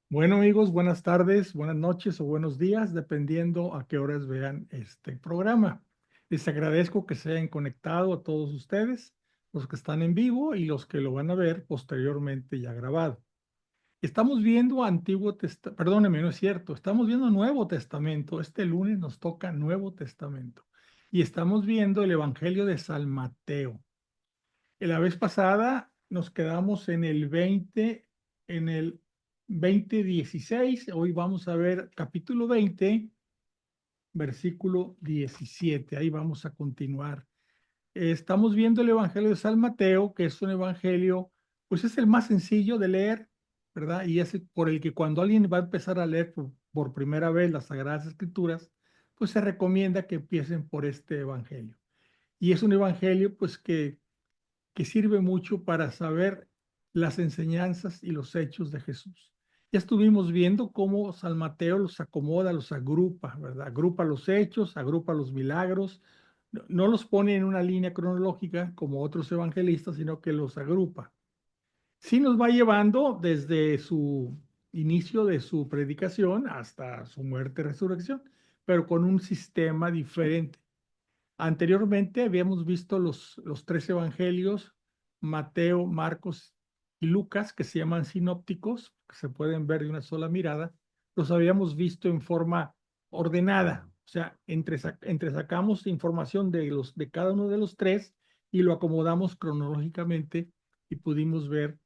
Bueno, amigos, buenas tardes, buenas noches o buenos días, dependiendo a qué horas vean este programa. Les agradezco que se hayan conectado a todos ustedes, los que están en vivo y los que lo van a ver posteriormente ya grabado. Estamos viendo Antiguo Testamento, perdóneme, no es cierto, estamos viendo Nuevo Testamento. Este lunes nos toca Nuevo Testamento y estamos viendo el Evangelio de San Mateo. La vez pasada nos quedamos en el 20, en el 20:16. Hoy vamos a ver capítulo 20, versículo 17. Ahí vamos a continuar. Estamos viendo el Evangelio de San Mateo, que es un evangelio, pues es el más sencillo de leer, ¿verdad? Y es por el que cuando alguien va a empezar a leer por primera vez las Sagradas Escrituras, pues se recomienda que empiecen por este evangelio. Y es un evangelio, pues que sirve mucho para saber las enseñanzas y los hechos de Jesús. Ya estuvimos viendo cómo San Mateo los acomoda, los agrupa, ¿verdad? Agrupa los hechos, agrupa los milagros, no los pone en una línea cronológica como otros evangelistas, sino que los agrupa. Sí nos va llevando desde su inicio de su predicación hasta su muerte y resurrección, pero con un sistema diferente. Anteriormente habíamos visto los tres evangelios, Mateo, Marcos y Lucas, que se llaman sinópticos, que se pueden ver de una sola mirada. Los habíamos visto en forma ordenada, o sea, entresacamos información de cada uno de los tres y lo acomodamos cronológicamente y pudimos ver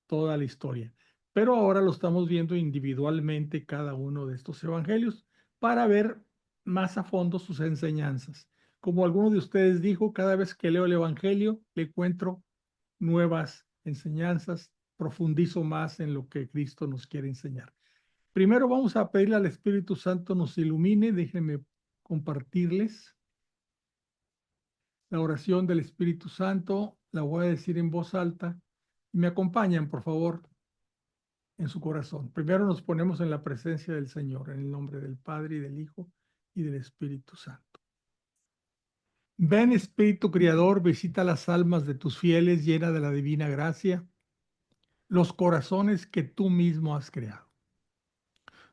toda la historia. Pero ahora lo estamos viendo individualmente cada uno de estos evangelios para ver más a fondo sus enseñanzas. Como alguno de ustedes dijo, cada vez que leo el evangelio le encuentro nuevas enseñanzas, profundizo más en lo que Cristo nos quiere enseñar. Primero vamos a pedirle al Espíritu Santo nos ilumine. Déjenme compartirles la oración del Espíritu Santo. La voy a decir en voz alta. Me acompañan, por favor, en su corazón. Primero nos ponemos en la presencia del Señor, en el nombre del Padre y del Hijo y del Espíritu Santo. Ven, Espíritu Criador, visita las almas de tus fieles, llena de la divina gracia, los corazones que tú mismo has creado.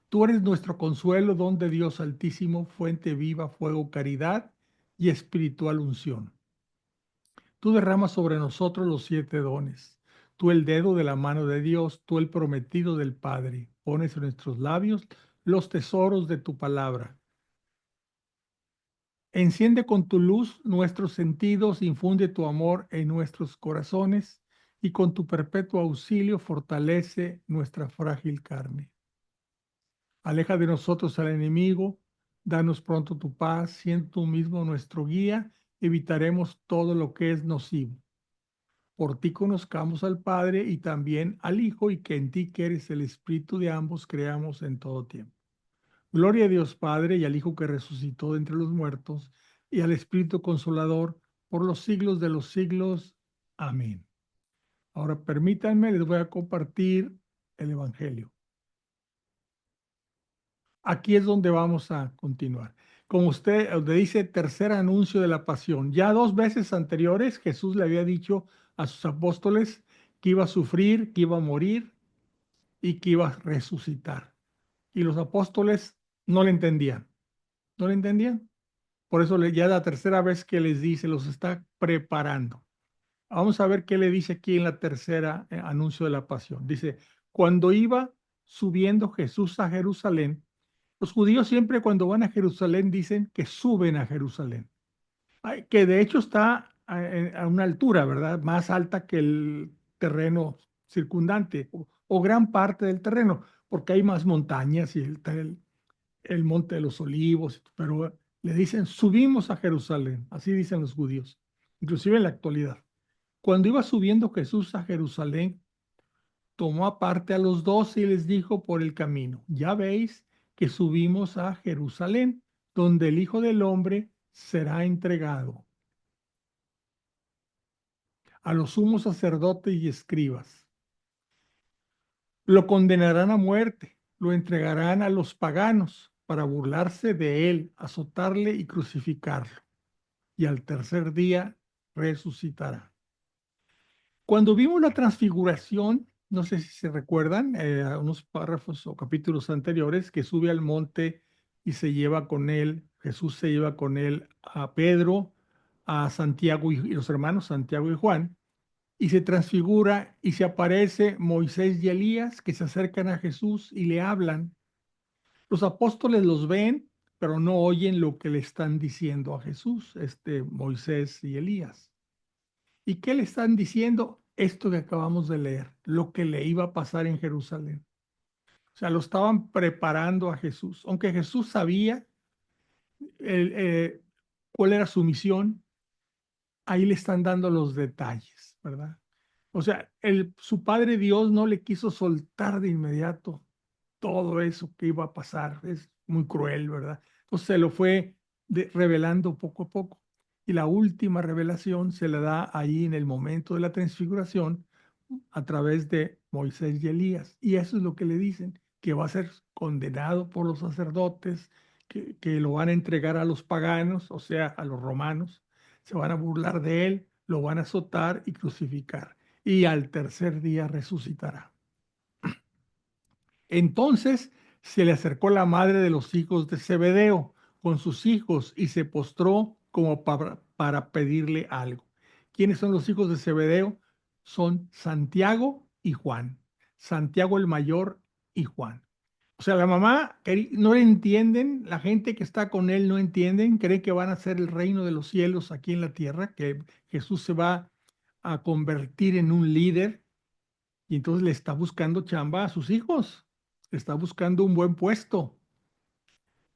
Tú eres nuestro consuelo, don de Dios Altísimo, fuente viva, fuego, caridad y espiritual unción. Tú derramas sobre nosotros los 7 dones. Tú el dedo de la mano de Dios, tú el prometido del Padre. Pones en nuestros labios los tesoros de tu palabra. Enciende con tu luz nuestros sentidos, infunde tu amor en nuestros corazones y con tu perpetuo auxilio fortalece nuestra frágil carne. Aleja de nosotros al enemigo, danos pronto tu paz, siendo tú mismo nuestro guía, evitaremos todo lo que es nocivo. Por ti conozcamos al Padre y también al Hijo, y que en ti, que eres el Espíritu de ambos, creamos en todo tiempo. Gloria a Dios Padre y al Hijo que resucitó de entre los muertos y al Espíritu Consolador por los siglos de los siglos. Amén. Ahora permítanme, les voy a compartir el Evangelio. Aquí es donde vamos a continuar. Como usted donde dice, tercer anuncio de la pasión. Ya 2 veces anteriores Jesús le había dicho a sus apóstoles que iba a sufrir, que iba a morir y que iba a resucitar. Y los apóstoles no le entendían. ¿No le entendían? Por eso ya la tercera vez que les dice, los está preparando. Vamos a ver qué le dice aquí en la tercera anuncio de la pasión. Dice, cuando iba subiendo Jesús a Jerusalén, los judíos siempre cuando van a Jerusalén dicen que suben a Jerusalén, que de hecho está a una altura, ¿verdad? Más alta que el terreno circundante o gran parte del terreno, porque hay más montañas y el monte de los olivos, pero le dicen, subimos a Jerusalén, así dicen los judíos, inclusive en la actualidad. Cuando iba subiendo Jesús a Jerusalén, tomó aparte a los 12 y les dijo por el camino, ya veis que subimos a Jerusalén, donde el Hijo del Hombre será entregado a los sumos sacerdotes y escribas. Lo condenarán a muerte, lo entregarán a los paganos para burlarse de él, azotarle y crucificarlo. Y al tercer día resucitará. Cuando vimos la transfiguración, no sé si se recuerdan, a unos párrafos o capítulos anteriores, que sube al monte y se lleva con él, Jesús se lleva con él a Pedro, a Santiago y los hermanos Santiago y Juan, y se transfigura y se aparece Moisés y Elías que se acercan a Jesús y le hablan. Los apóstoles los ven, pero no oyen lo que le están diciendo a Jesús, Moisés y Elías. ¿Y qué le están diciendo? Esto que acabamos de leer, lo que le iba a pasar en Jerusalén. O sea, lo estaban preparando a Jesús, aunque Jesús sabía el, cuál era su misión, ahí le están dando los detalles, ¿verdad? O sea, su Padre Dios no le quiso soltar de inmediato todo eso que iba a pasar. Es muy cruel, ¿verdad? Entonces se lo fue revelando poco a poco. Y la última revelación se la da ahí en el momento de la transfiguración a través de Moisés y Elías. Y eso es lo que le dicen, que va a ser condenado por los sacerdotes, que lo van a entregar a los paganos, o sea, a los romanos. Se van a burlar de él, lo van a azotar y crucificar. Y al tercer día resucitará. Entonces se le acercó la madre de los hijos de Zebedeo con sus hijos y se postró como para pedirle algo. ¿Quiénes son los hijos de Zebedeo? Son Santiago y Juan. Santiago el mayor y Juan. O sea, la mamá no le entienden, la gente que está con él no entienden, cree que van a ser el reino de los cielos aquí en la tierra, que Jesús se va a convertir en un líder y entonces le está buscando chamba a sus hijos, le está buscando un buen puesto.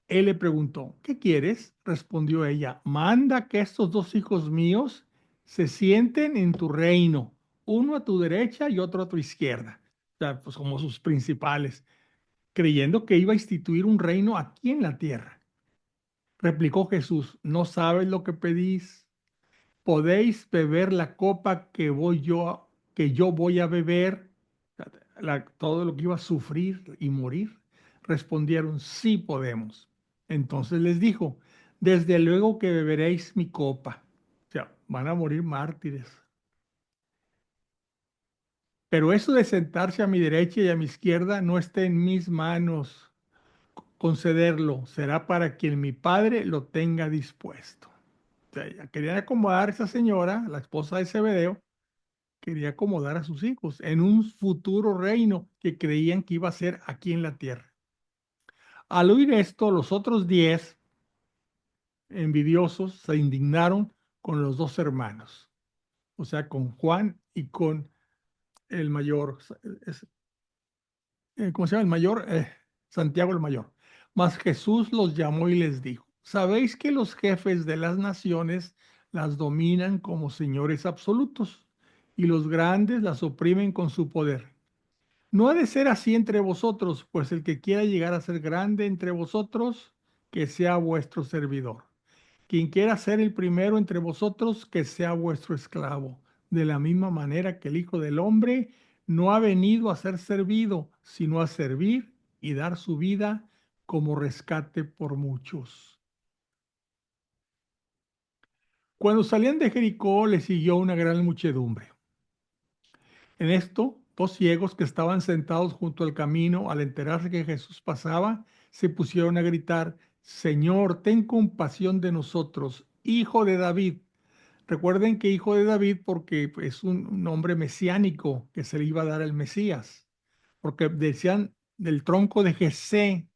Él le preguntó, ¿qué quieres? Respondió ella, manda que estos dos hijos míos se sienten en tu reino, uno a tu derecha y otro a tu izquierda. O sea, pues como sus principales, creyendo que iba a instituir un reino aquí en la tierra. Replicó Jesús, ¿no sabes lo que pedís? ¿Podéis beber la copa que yo voy a beber? Todo lo que iba a sufrir y morir. Respondieron, sí podemos. Entonces les dijo, desde luego que beberéis mi copa. O sea, van a morir mártires. Pero eso de sentarse a mi derecha y a mi izquierda no está en mis manos. Concederlo será para quien mi padre lo tenga dispuesto. O sea, ya querían acomodar a esa señora, la esposa de Zebedeo, quería acomodar a sus hijos en un futuro reino que creían que iba a ser aquí en la tierra. Al oír esto, los otros 10 envidiosos se indignaron con los dos hermanos, o sea, con Juan y con el mayor, ¿cómo se llama el mayor? Santiago el mayor. Mas Jesús los llamó y les dijo, ¿sabéis que los jefes de las naciones las dominan como señores absolutos y los grandes las oprimen con su poder? No ha de ser así entre vosotros, pues el que quiera llegar a ser grande entre vosotros, que sea vuestro servidor. Quien quiera ser el primero entre vosotros, que sea vuestro esclavo. De la misma manera que el Hijo del Hombre no ha venido a ser servido, sino a servir y dar su vida como rescate por muchos. Cuando salían de Jericó, le siguió una gran muchedumbre. En esto, dos ciegos que estaban sentados junto al camino, al enterarse que Jesús pasaba, se pusieron a gritar, Señor, ten compasión de nosotros, hijo de David. Recuerden que hijo de David porque es un nombre mesiánico que se le iba a dar al Mesías, porque decían del tronco de Jesé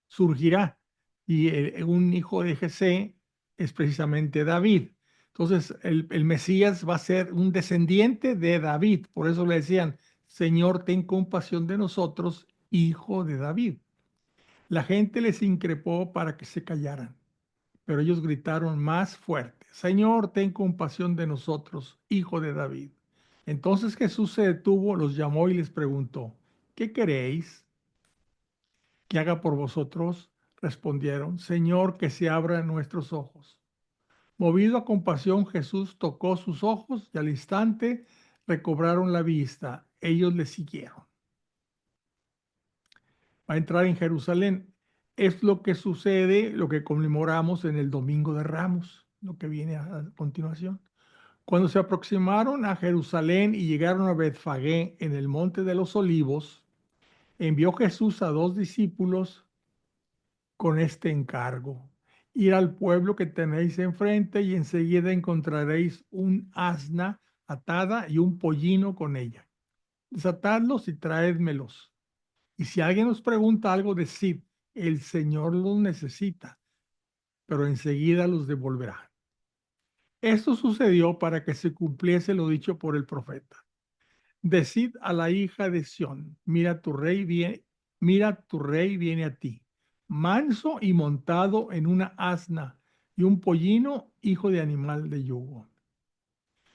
surgirá y un hijo de Jesé es precisamente David. Entonces el Mesías va a ser un descendiente de David, por eso le decían, Señor, ten compasión de nosotros, hijo de David. La gente les increpó para que se callaran, pero ellos gritaron más fuerte, Señor, ten compasión de nosotros, hijo de David. Entonces Jesús se detuvo, los llamó y les preguntó, ¿qué queréis que haga por vosotros? Respondieron, Señor, que se abran nuestros ojos. Movido a compasión, Jesús tocó sus ojos y al instante recobraron la vista. Ellos le siguieron. Va a entrar en Jerusalén. Es lo que sucede, lo que conmemoramos en el Domingo de Ramos, lo que viene a continuación. Cuando se aproximaron a Jerusalén y llegaron a Betfagé en el monte de los olivos, envió Jesús a dos discípulos con este encargo: ir al pueblo que tenéis enfrente y enseguida encontraréis un asna atada y un pollino con ella. Desatadlos y traédmelos. Y si alguien os pregunta algo, decid: el Señor los necesita, pero enseguida los devolverá. Esto sucedió para que se cumpliese lo dicho por el profeta: decid a la hija de Sión, mira tu rey viene a ti, manso y montado en una asna y un pollino, hijo de animal de yugo.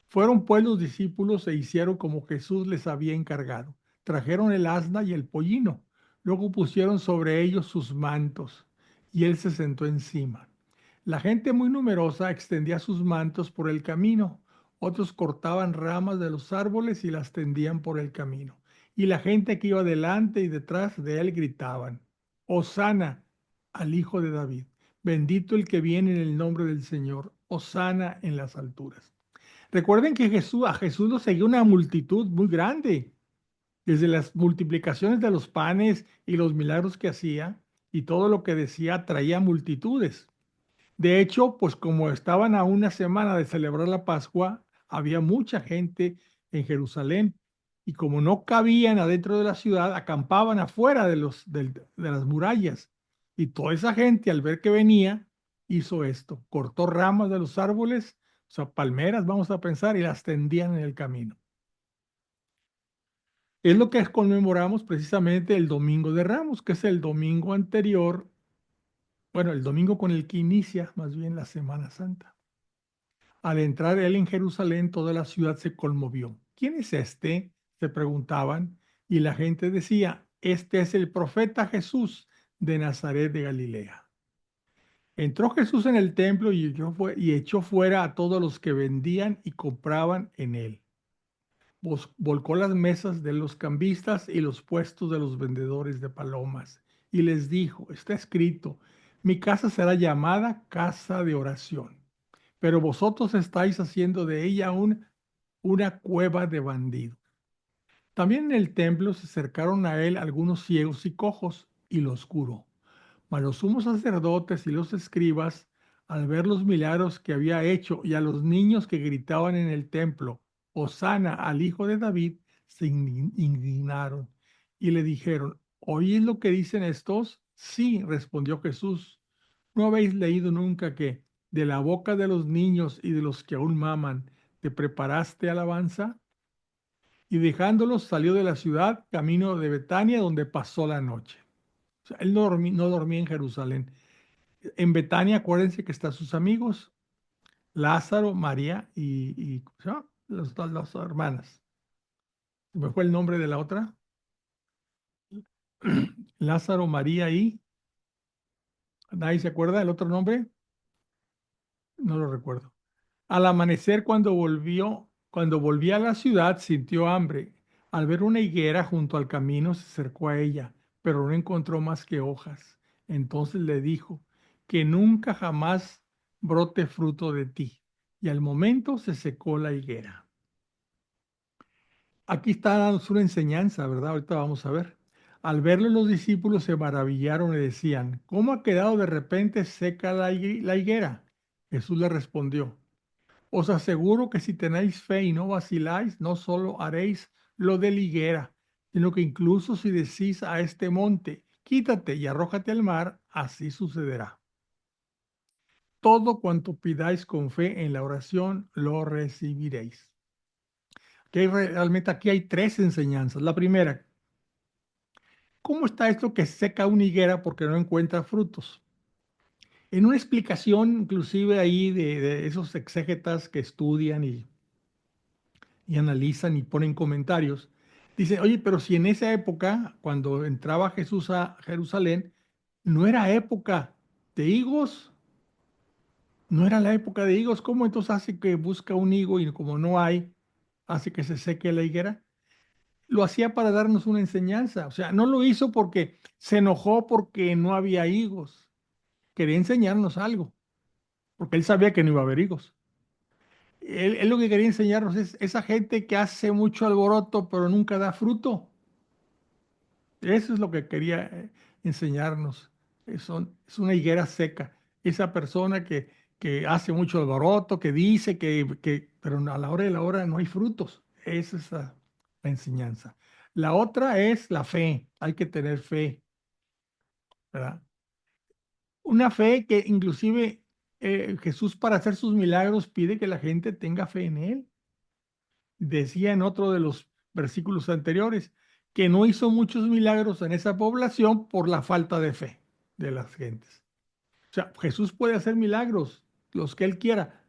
Fueron pues los discípulos e hicieron como Jesús les había encargado. Trajeron el asna y el pollino, luego pusieron sobre ellos sus mantos, y él se sentó encima. La gente muy numerosa extendía sus mantos por el camino, otros cortaban ramas de los árboles y las tendían por el camino. Y la gente que iba delante y detrás de él gritaban: Hosana al Hijo de David, bendito el que viene en el nombre del Señor, Hosana en las alturas. Recuerden que a Jesús lo seguía una multitud muy grande, desde las multiplicaciones de los panes y los milagros que hacía, y todo lo que decía traía multitudes. De hecho, pues como estaban a una semana de celebrar la Pascua, había mucha gente en Jerusalén, y como no cabían adentro de la ciudad, acampaban afuera de las murallas. Y toda esa gente, al ver que venía, hizo esto: cortó ramas de los árboles, o sea, palmeras, vamos a pensar, y las tendían en el camino. Es lo que conmemoramos precisamente el Domingo de Ramos, que es el domingo anterior, bueno, el domingo con el que inicia más bien la Semana Santa. Al entrar él en Jerusalén, toda la ciudad se conmovió. ¿Quién es este?, se preguntaban, y la gente decía: este es el profeta Jesús de Nazaret de Galilea. Entró Jesús en el templo y echó fuera a todos los que vendían y compraban en él. Volcó las mesas de los cambistas y los puestos de los vendedores de palomas, y les dijo: está escrito, mi casa será llamada casa de oración, pero vosotros estáis haciendo de ella una cueva de bandidos. También en el templo se acercaron a él algunos ciegos y cojos, y los curó. Mas los sumos sacerdotes y los escribas, al ver los milagros que había hecho y a los niños que gritaban en el templo: Hosana al Hijo de David, se indignaron y le dijeron: ¿oís lo que dicen estos? Sí, respondió Jesús. ¿No habéis leído nunca que de la boca de los niños y de los que aún maman te preparaste alabanza? Y dejándolos salió de la ciudad camino de Betania, donde pasó la noche. O sea, él no dormía en Jerusalén. En Betania, acuérdense que están sus amigos, Lázaro, María y ¿cómo se llama? Las hermanas. ¿Me fue el nombre de la otra? Lázaro, María y... ¿Nadie se acuerda del otro nombre? No lo recuerdo. Al amanecer, cuando volvía a la ciudad, sintió hambre. Al ver una higuera junto al camino, se acercó a ella, pero no encontró más que hojas. Entonces le dijo: que nunca jamás brote fruto de ti. Y al momento se secó la higuera. Aquí está dándonos una enseñanza, ¿verdad? Ahorita vamos a ver. Al verlo, los discípulos se maravillaron y decían: ¿cómo ha quedado de repente seca la higuera? Jesús le respondió: os aseguro que si tenéis fe y no vaciláis, no solo haréis lo de la higuera, sino que incluso si decís a este monte: quítate y arrójate al mar, así sucederá. Todo cuanto pidáis con fe en la oración, lo recibiréis. Realmente aquí hay tres enseñanzas. La primera: ¿cómo está esto que seca una higuera porque no encuentra frutos? En una explicación, inclusive ahí de esos exégetas que estudian y analizan y ponen comentarios, dicen: oye, pero si en esa época, cuando entraba Jesús a Jerusalén, no era época de higos, no era la época de higos, ¿cómo entonces hace que busca un higo y como no hay, hace que se seque la higuera? Lo hacía para darnos una enseñanza, o sea, no lo hizo porque se enojó porque no había higos, quería enseñarnos algo, porque él sabía que no iba a haber higos. Él lo que quería enseñarnos es esa gente que hace mucho alboroto pero nunca da fruto. Eso es lo que quería enseñarnos. Es una higuera seca. Esa persona que hace mucho alboroto, que dice pero a la hora de la hora no hay frutos. Esa es la enseñanza. La otra es la fe. Hay que tener fe, ¿verdad? Una fe que inclusive Jesús para hacer sus milagros pide que la gente tenga fe en él. Decía en otro de los versículos anteriores que no hizo muchos milagros en esa población por la falta de fe de las gentes. O sea, Jesús puede hacer milagros, los que él quiera,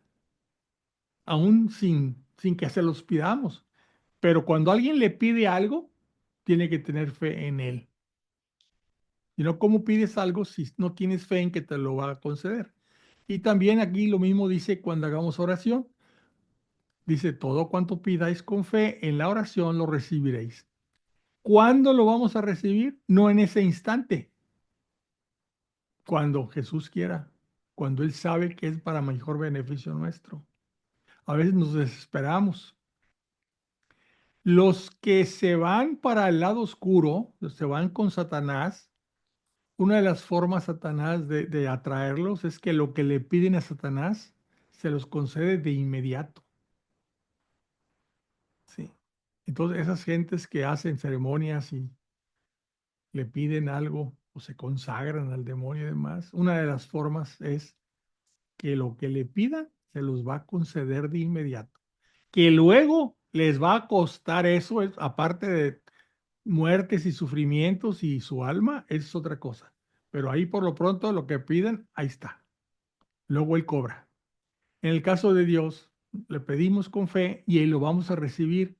aún sin que se los pidamos. Pero cuando alguien le pide algo, tiene que tener fe en él. Y no, ¿cómo pides algo si no tienes fe en que te lo va a conceder? Y también aquí lo mismo dice cuando hagamos oración. Dice, todo cuanto pidáis con fe en la oración lo recibiréis. ¿Cuándo lo vamos a recibir? No en ese instante, cuando Jesús quiera, cuando Él sabe que es para mejor beneficio nuestro. A veces nos desesperamos. Los que se van para el lado oscuro, los que se van con Satanás, una de las formas Satanás de atraerlos es que lo que le piden a Satanás se los concede de inmediato. Sí. Entonces, esas gentes que hacen ceremonias y le piden algo o se consagran al demonio y demás, una de las formas es que lo que le pidan se los va a conceder de inmediato. Que luego les va a costar eso, aparte de muertes y sufrimientos y su alma, es otra cosa. Pero ahí por lo pronto lo que piden, ahí está. Luego Él cobra. En el caso de Dios, le pedimos con fe y Él lo vamos a recibir.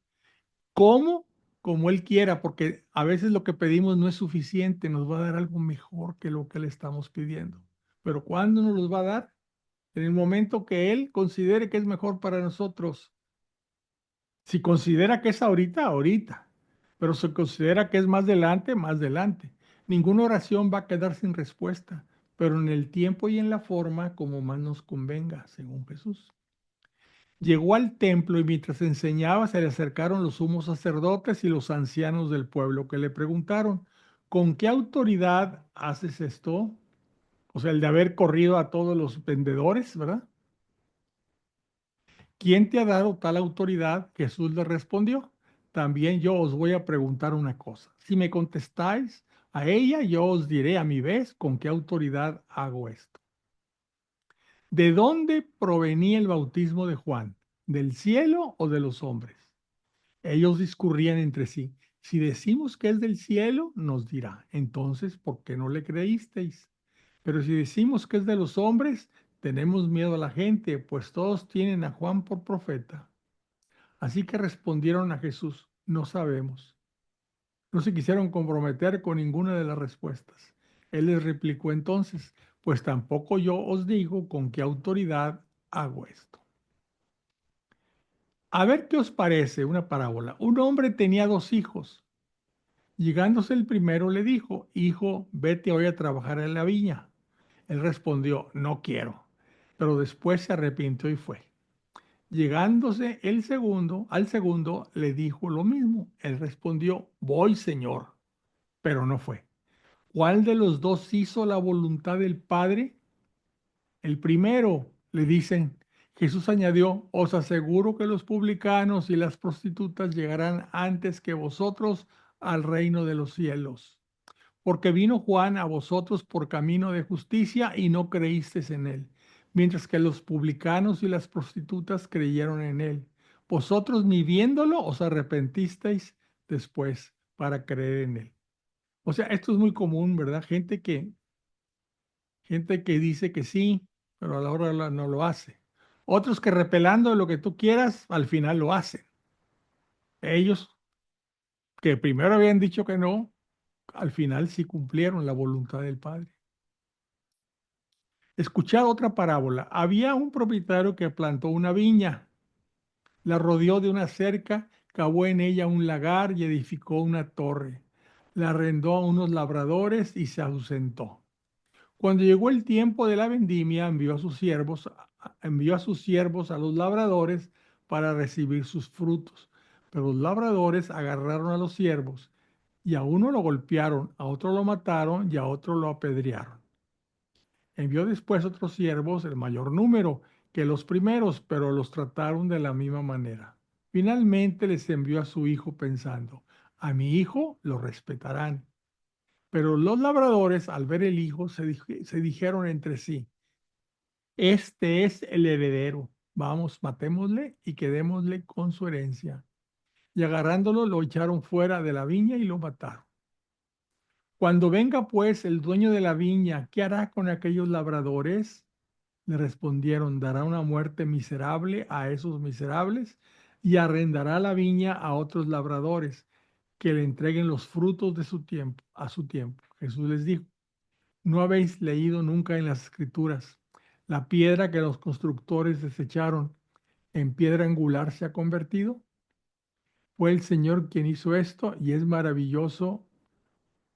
¿Cómo? Como Él quiera, porque a veces lo que pedimos no es suficiente, nos va a dar algo mejor que lo que le estamos pidiendo. Pero ¿cuándo nos los va a dar? En el momento que Él considere que es mejor para nosotros. Si considera que es ahorita, ahorita. Pero si considera que es más adelante, más adelante. Ninguna oración va a quedar sin respuesta, pero en el tiempo y en la forma como más nos convenga, según Jesús. Llegó al templo y mientras enseñaba se le acercaron los sumos sacerdotes y los ancianos del pueblo que le preguntaron, ¿con qué autoridad haces esto? O sea, el de haber corrido a todos los vendedores, ¿verdad? ¿Quién te ha dado tal autoridad? Jesús le respondió, también yo os voy a preguntar una cosa. Si me contestáis a ella, yo os diré a mi vez con qué autoridad hago esto. ¿De dónde provenía el bautismo de Juan? ¿Del cielo o de los hombres? Ellos discurrían entre sí. Si decimos que es del cielo, nos dirá, entonces, ¿por qué no le creísteis? Pero si decimos que es de los hombres, tenemos miedo a la gente, pues todos tienen a Juan por profeta. Así que respondieron a Jesús, no sabemos. No se quisieron comprometer con ninguna de las respuestas. Él les replicó entonces, pues tampoco yo os digo con qué autoridad hago esto. A ver qué os parece una parábola. Un hombre tenía dos hijos. Llegándose el primero le dijo, hijo, vete hoy a trabajar en la viña. Él respondió, no quiero. Pero después se arrepintió y fue. Llegándose al segundo le dijo lo mismo. Él respondió, voy, Señor, pero no fue. ¿Cuál de los dos hizo la voluntad del Padre? El primero, le dicen. Jesús añadió, os aseguro que los publicanos y las prostitutas llegarán antes que vosotros al reino de los cielos. Porque vino Juan a vosotros por camino de justicia y no creísteis en él, mientras que los publicanos y las prostitutas creyeron en él. Vosotros ni viéndolo os arrepentisteis después para creer en él. O sea, esto es muy común, ¿verdad? Gente que dice que sí, pero a la hora no lo hace. Otros que repelando lo que tú quieras, al final lo hacen. Ellos que primero habían dicho que no, al final sí cumplieron la voluntad del Padre. Escuchad otra parábola. Había un propietario que plantó una viña, la rodeó de una cerca, cavó en ella un lagar y edificó una torre. La arrendó a unos labradores y se ausentó. Cuando llegó el tiempo de la vendimia, envió a sus siervos envió a sus siervos, a los labradores, para recibir sus frutos. Pero los labradores agarraron a los siervos y a uno lo golpearon, a otro lo mataron y a otro lo apedrearon. Envió después otros siervos, el mayor número que los primeros, pero los trataron de la misma manera. Finalmente les envió a su hijo pensando, a mi hijo lo respetarán. Pero los labradores, al ver el hijo, se dijeron entre sí, este es el heredero, vamos, matémosle y quedémosle con su herencia. Y agarrándolo, lo echaron fuera de la viña y lo mataron. Cuando venga pues el dueño de la viña, ¿qué hará con aquellos labradores? Le respondieron, dará una muerte miserable a esos miserables y arrendará la viña a otros labradores que le entreguen los frutos de su tiempo, a su tiempo. Jesús les dijo, ¿no habéis leído nunca en las escrituras la piedra que los constructores desecharon en piedra angular se ha convertido? Fue el Señor quien hizo esto y es maravilloso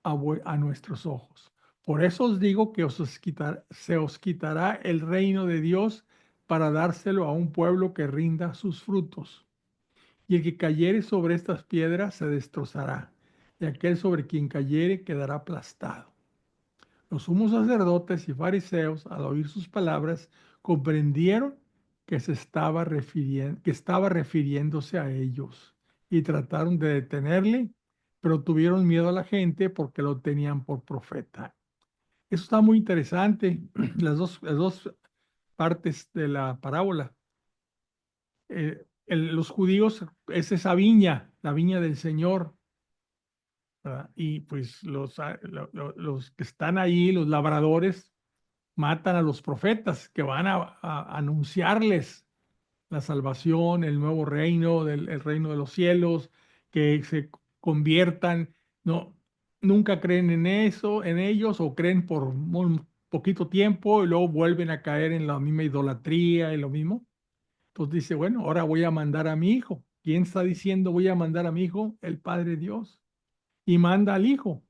a nuestros ojos. Por eso os digo que se os quitará el reino de Dios para dárselo a un pueblo que rinda sus frutos. Y el que cayere sobre estas piedras se destrozará, y aquel sobre quien cayere quedará aplastado. Los sumos sacerdotes y fariseos, al oír sus palabras, comprendieron que estaba refiriéndose a ellos y trataron de detenerle, pero tuvieron miedo a la gente porque lo tenían por profeta. Eso está muy interesante, las dos partes de la parábola. Los judíos es esa viña, la viña del Señor, ¿verdad? Y pues los que están ahí, los labradores, matan a los profetas que van a anunciarles la salvación, el nuevo reino, el reino de los cielos, que se conviertan, no, nunca creen en eso, en ellos, o creen por un poquito tiempo y luego vuelven a caer en la misma idolatría y lo mismo. Entonces dice, bueno, ahora voy a mandar a mi hijo. ¿Quién está diciendo voy a mandar a mi hijo? El Padre Dios. Y manda al hijo,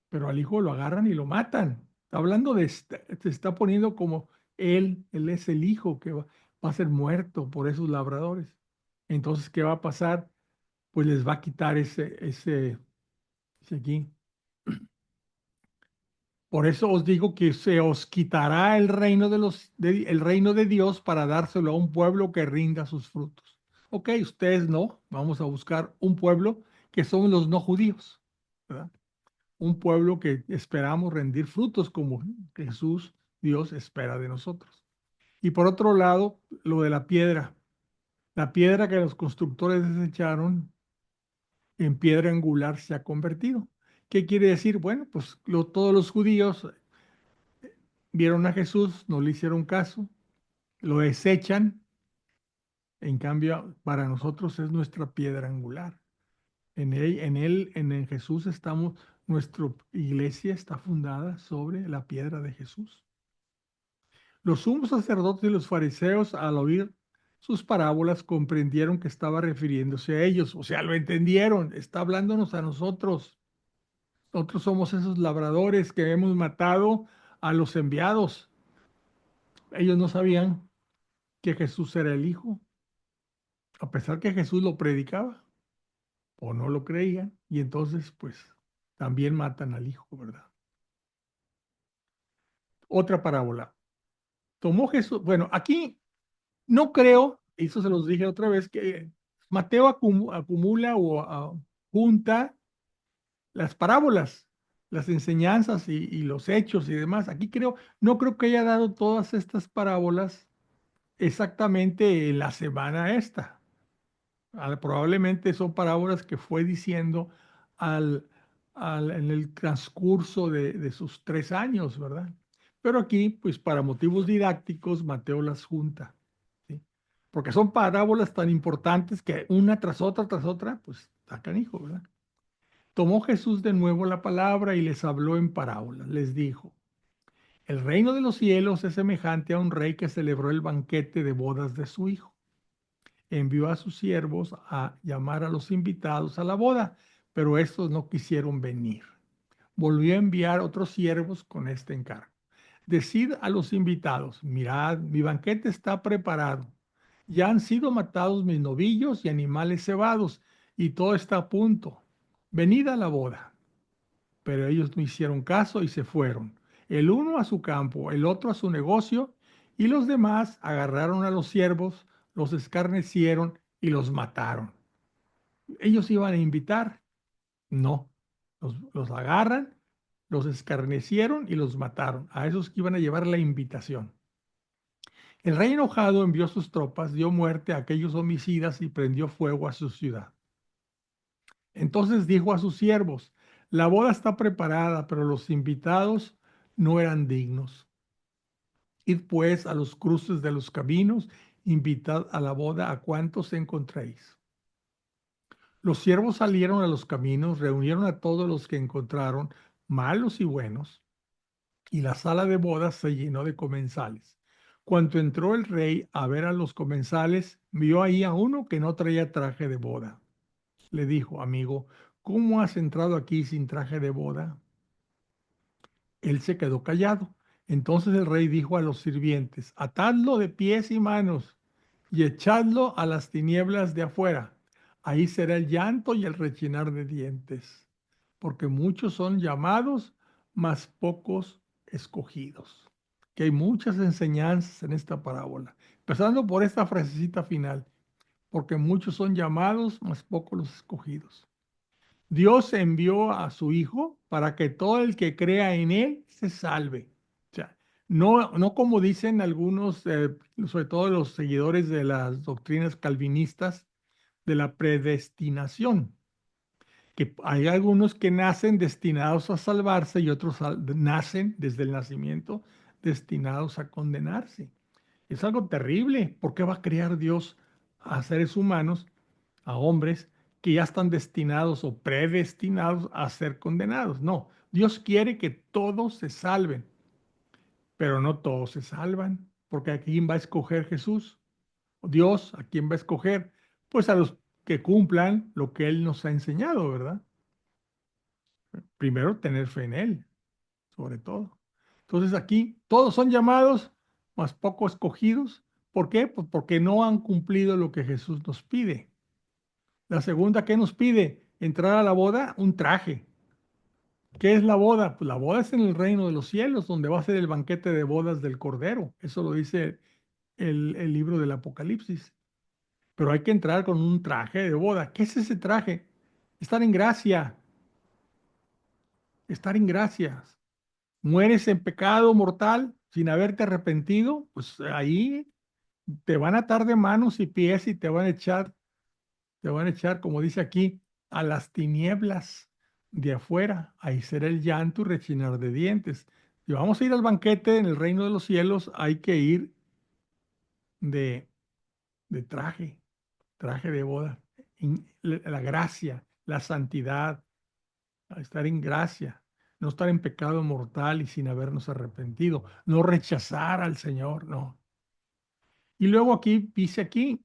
pero al hijo lo agarran y lo matan. Está hablando se está poniendo como él es el hijo que va a ser muerto por esos labradores. Entonces, ¿qué va a pasar? Pues les va a quitar ese aquí. Por eso os digo que se os quitará el reino el reino de Dios para dárselo a un pueblo que rinda sus frutos. Ok, ustedes no, vamos a buscar un pueblo que son los no judíos, ¿verdad? Un pueblo que esperamos rendir frutos como Jesús, Dios, espera de nosotros. Y por otro lado, lo de la piedra que los constructores desecharon en piedra angular se ha convertido. ¿Qué quiere decir? Bueno, pues todos los judíos vieron a Jesús, no le hicieron caso, lo desechan, en cambio para nosotros es nuestra piedra angular. En Jesús estamos, nuestra iglesia está fundada sobre la piedra de Jesús. Los sumos sacerdotes y los fariseos, al oír sus parábolas, comprendieron que estaba refiriéndose a ellos, o sea, lo entendieron, está hablándonos a nosotros. Nosotros somos esos labradores que hemos matado a los enviados. Ellos no sabían que Jesús era el Hijo, a pesar que Jesús lo predicaba, o no lo creían, y entonces, pues, también matan al Hijo, ¿verdad? Otra parábola. Tomó Jesús, bueno, aquí no creo, eso se los dije otra vez, que Mateo acumula o junta las parábolas, las enseñanzas y los hechos y demás. Aquí creo, no creo que haya dado todas estas parábolas exactamente en la semana esta. Probablemente son parábolas que fue diciendo al, en el transcurso de sus 3 años, ¿verdad? Pero aquí, pues para motivos didácticos, Mateo las junta, ¿sí? Porque son parábolas tan importantes que una tras otra, pues sacan hijo, ¿verdad? Tomó Jesús de nuevo la palabra y les habló en parábolas. Les dijo, el reino de los cielos es semejante a un rey que celebró el banquete de bodas de su hijo. Envió a sus siervos a llamar a los invitados a la boda, pero estos no quisieron venir. Volvió a enviar otros siervos con este encargo. decid a los invitados, mirad, mi banquete está preparado. Ya han sido matados mis novillos y animales cebados, y todo está a punto. Venid a la boda. Pero ellos no hicieron caso y se fueron, el uno a su campo, el otro a su negocio, y los demás agarraron a los siervos, los escarnecieron y los mataron. Ellos iban a invitar, no, los agarran, los escarnecieron y los mataron, a esos que iban a llevar la invitación. El rey enojado envió sus tropas, dio muerte a aquellos homicidas y prendió fuego a su ciudad. Entonces dijo a sus siervos, la boda está preparada, pero los invitados no eran dignos. Id pues a los cruces de los caminos, invitad a la boda a cuantos encontréis. Los siervos salieron a los caminos, reunieron a todos los que encontraron, malos y buenos, y la sala de bodas se llenó de comensales. Cuando entró el rey a ver a los comensales, vio ahí a uno que no traía traje de boda. Le dijo, amigo, ¿cómo has entrado aquí sin traje de boda? Él se quedó callado. Entonces el rey dijo a los sirvientes, atadlo de pies y manos y echadlo a las tinieblas de afuera. Ahí será el llanto y el rechinar de dientes, porque muchos son llamados, mas pocos escogidos. Que hay muchas enseñanzas en esta parábola, empezando por esta frasecita final, porque muchos son llamados, mas pocos los escogidos. Dios envió a su Hijo para que todo el que crea en Él se salve. O sea, no como dicen algunos, sobre todo los seguidores de las doctrinas calvinistas, de la predestinación, que hay algunos que nacen destinados a salvarse y otros nacen desde el nacimiento destinados a condenarse. Es algo terrible. ¿Por qué va a crear Dios a seres humanos, a hombres que ya están destinados o predestinados a ser condenados? No, Dios quiere que todos se salven, pero no todos se salvan, porque ¿a quién va a escoger Jesús? Dios, ¿a quién va a escoger? Pues a los que cumplan lo que Él nos ha enseñado, ¿verdad? Primero tener fe en Él, sobre todo. Entonces aquí todos son llamados, mas poco escogidos. ¿Por qué? Pues porque no han cumplido lo que Jesús nos pide. La segunda, ¿qué nos pide? Entrar a la boda, un traje. ¿Qué es la boda? Pues la boda es en el reino de los cielos, donde va a ser el banquete de bodas del Cordero. Eso lo dice el libro del Apocalipsis. Pero hay que entrar con un traje de boda. ¿Qué es ese traje? Estar en gracia. Estar en gracia. Mueres en pecado mortal sin haberte arrepentido, pues ahí te van a atar de manos y pies y te van a echar, como dice aquí, a las tinieblas de afuera. Ahí será el llanto y rechinar de dientes. Si vamos a ir al banquete en el reino de los cielos, hay que ir de, de traje de boda, la gracia, la santidad, a estar en gracia, no estar en pecado mortal y sin habernos arrepentido, no rechazar al Señor, no. Y luego aquí dice aquí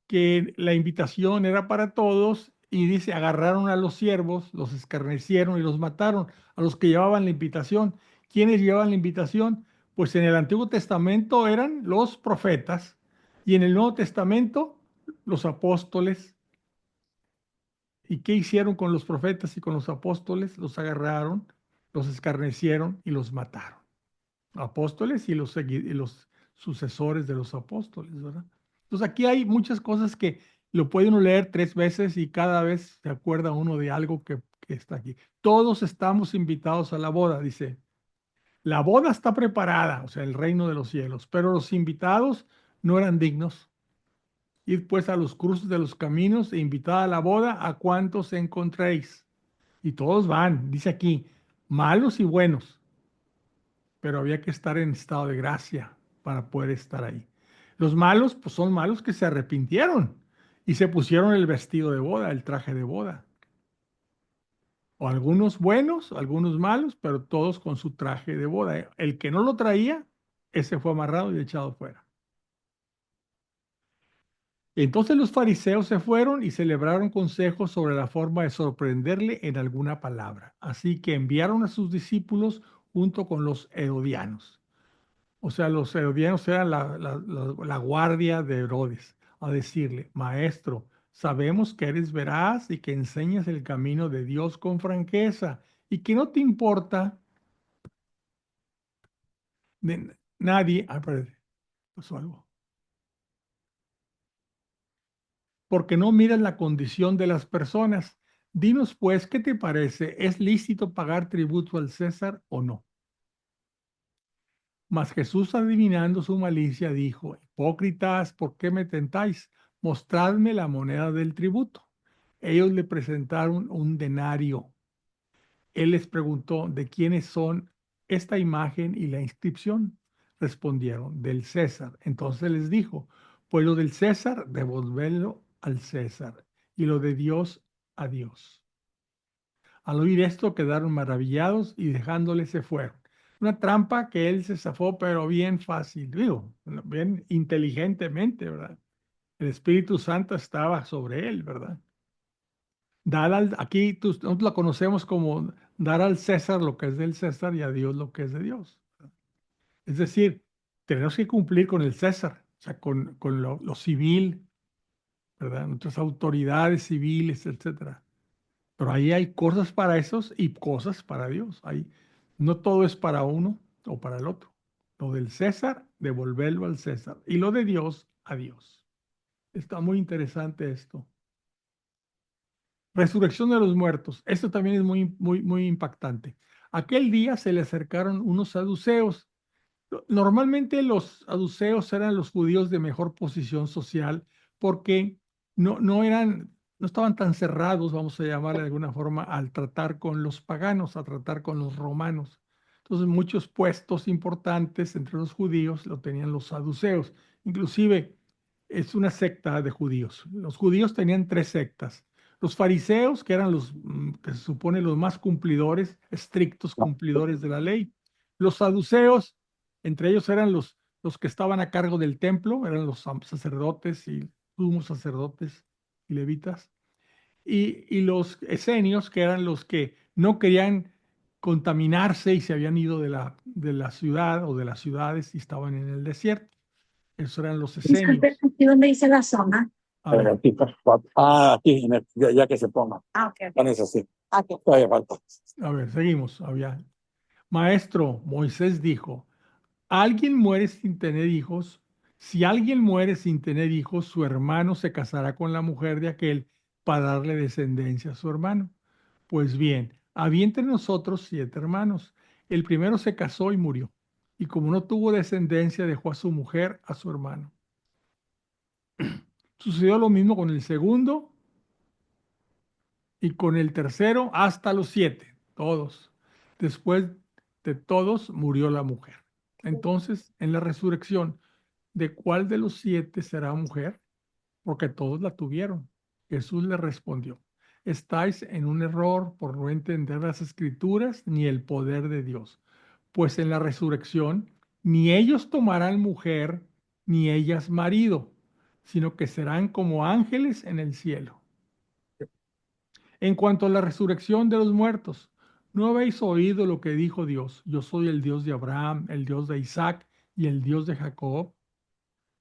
que la invitación era para todos y dice, agarraron a los siervos, los escarnecieron y los mataron, a los que llevaban la invitación. ¿Quiénes llevaban la invitación? Pues en el Antiguo Testamento eran los profetas y en el Nuevo Testamento los apóstoles. ¿Y qué hicieron con los profetas y con los apóstoles? Los agarraron, los escarnecieron y los mataron. Apóstoles y los sucesores de los apóstoles, ¿verdad? Entonces aquí hay muchas cosas que lo puede uno leer 3 veces y cada vez se acuerda uno de algo que está aquí. Todos estamos invitados a la boda, dice. La boda está preparada, o sea, el reino de los cielos, pero los invitados no eran dignos. Id pues a los cruces de los caminos e invitad a la boda a cuantos encontréis. Y todos van, dice aquí, malos y buenos, pero había que estar en estado de gracia para poder estar ahí. Los malos, pues son malos que se arrepintieron y se pusieron el vestido de boda, el traje de boda. O algunos buenos, algunos malos, pero todos con su traje de boda. El que no lo traía, ese fue amarrado y echado fuera. Entonces los fariseos se fueron y celebraron consejos sobre la forma de sorprenderle en alguna palabra. Así que enviaron a sus discípulos junto con los herodianos. O sea, los herodianos eran la guardia de Herodes, a decirle, Maestro, sabemos que eres veraz y que enseñas el camino de Dios con franqueza y que no te importa de nadie, perdón, pasó algo, porque no miras la condición de las personas. Dinos pues, ¿qué te parece? ¿Es lícito pagar tributo al César o no? Mas Jesús, adivinando su malicia, dijo, hipócritas, ¿por qué me tentáis? Mostradme la moneda del tributo. Ellos le presentaron un denario. Él les preguntó, ¿de quiénes son esta imagen y la inscripción? Respondieron, del César. Entonces les dijo, pues lo del César, devolverlo al César, y lo de Dios a Dios. Al oír esto quedaron maravillados y dejándole se fueron. Una trampa que él se zafó, pero bien fácil, digo, bien inteligentemente, ¿verdad? El Espíritu Santo estaba sobre él, ¿verdad? Aquí nosotros la conocemos como dar al César lo que es del César y a Dios lo que es de Dios. Es decir, tenemos que cumplir con el César, o sea, con lo civil, ¿verdad? Nuestras autoridades civiles, etcétera. Pero ahí hay cosas para esos y cosas para Dios. Ahí no todo es para uno o para el otro. Lo del César, devolverlo al César. Y lo de Dios, a Dios. Está muy interesante esto. Resurrección de los muertos. Esto también es muy impactante. Aquel día se le acercaron unos saduceos. Normalmente los saduceos eran los judíos de mejor posición social porque no estaban tan cerrados, vamos a llamarle de alguna forma, al tratar con los paganos, a tratar con los romanos. Entonces muchos puestos importantes entre los judíos lo tenían los saduceos. Inclusive es una secta de judíos. Los judíos tenían tres sectas. Los fariseos, que eran los que se supone los más cumplidores, estrictos cumplidores de la ley. Los saduceos, entre ellos eran los que estaban a cargo del templo, eran los sacerdotes y sumos sacerdotes y levitas, y los esenios, que eran los que no querían contaminarse y se habían ido de la ciudad o de las ciudades y estaban en el desierto. Esos eran los Disculpe, esenios. ¿aquí dónde dice la zona? A ver, Aquí, aquí, ya que se ponga. Ah, ok, ok. Pones así. Aquí. Todavía falta. seguimos. Maestro, Moisés dijo, ¿alguien muere sin tener hijos? Si alguien muere sin tener hijos, su hermano se casará con la mujer de aquel para darle descendencia a su hermano. Pues bien, había entre nosotros 7 hermanos. El primero se casó y murió, y como no tuvo descendencia, dejó a su mujer a su hermano. Sucedió lo mismo con el segundo y con el tercero hasta los 7, todos. Después de todos murió la mujer. Entonces, en la resurrección, ¿de cuál de los 7 será mujer? Porque todos la tuvieron. Jesús le respondió, estáis en un error por no entender las escrituras ni el poder de Dios, pues en la resurrección ni ellos tomarán mujer, ni ellas marido, sino que serán como ángeles en el cielo. En cuanto a la resurrección de los muertos, ¿no habéis oído lo que dijo Dios? Yo soy el Dios de Abraham, el Dios de Isaac y el Dios de Jacob.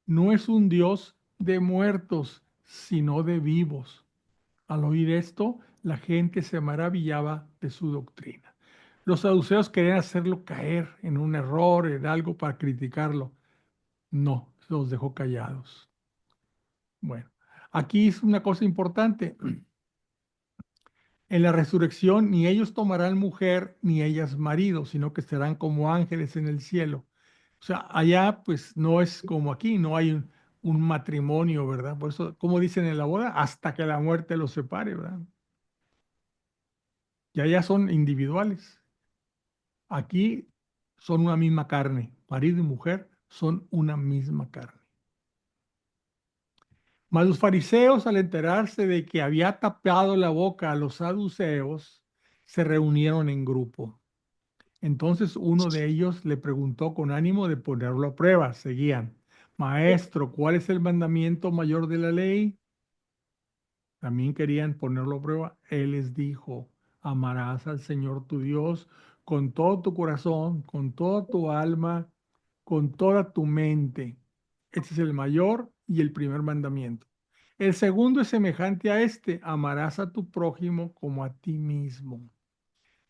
No es un Dios de muertos, sino de vivos. Al oír esto, la gente se maravillaba de su doctrina. Los saduceos querían hacerlo caer en un error, en algo para criticarlo. No, los dejó callados. Bueno, aquí es una cosa importante. En la resurrección ni ellos tomarán mujer ni ellas marido, sino que serán como ángeles en el cielo. O sea, allá pues no es como aquí, no hay un matrimonio, ¿verdad? Por eso, como dicen en la boda, hasta que la muerte los separe, ¿verdad? Y allá son individuales. Aquí son una misma carne, marido y mujer son una misma carne. Mas los fariseos, al enterarse de que había tapado la boca a los saduceos, se reunieron en grupo. Entonces uno de ellos le preguntó con ánimo de ponerlo a prueba. Seguían, Maestro, ¿cuál es el mandamiento mayor de la ley? También querían ponerlo a prueba. Él les dijo, amarás al Señor tu Dios con todo tu corazón, con toda tu alma, con toda tu mente. Este es el mayor y el primer mandamiento. El segundo es semejante a este: amarás a tu prójimo como a ti mismo.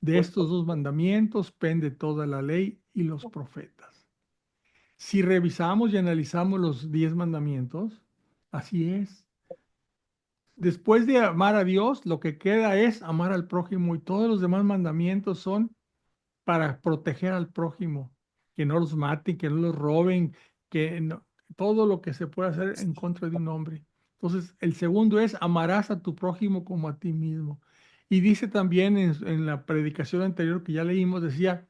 De estos dos mandamientos pende toda la ley y los profetas. Si revisamos y analizamos los 10 mandamientos, así es. Después de amar a Dios, lo que queda es amar al prójimo, y todos los demás mandamientos son para proteger al prójimo, que no los maten, que no los roben, todo lo que se puede hacer en contra de un hombre. Entonces, el segundo es: amarás a tu prójimo como a ti mismo. Y dice también en la predicación anterior que ya leímos, decía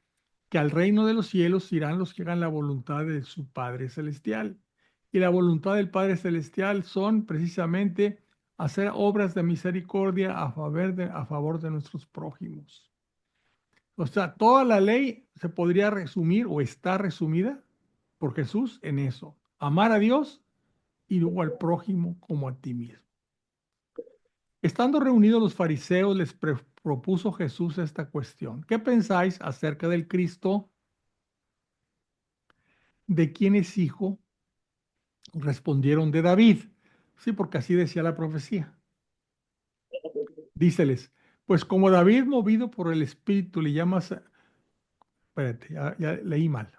que al reino de los cielos irán los que hagan la voluntad de su Padre Celestial. Y la voluntad del Padre Celestial son precisamente hacer obras de misericordia a favor de nuestros prójimos. O sea, toda la ley se podría resumir o está resumida por Jesús en eso: amar a Dios y luego al prójimo como a ti mismo. Estando reunidos los fariseos, les propuso Jesús esta cuestión: ¿qué pensáis acerca del Cristo? ¿De quién es hijo? Respondieron: de David. Sí, porque así decía la profecía. Díceles: pues como David, movido por el Espíritu, le llamas... Espérate, ya leí mal.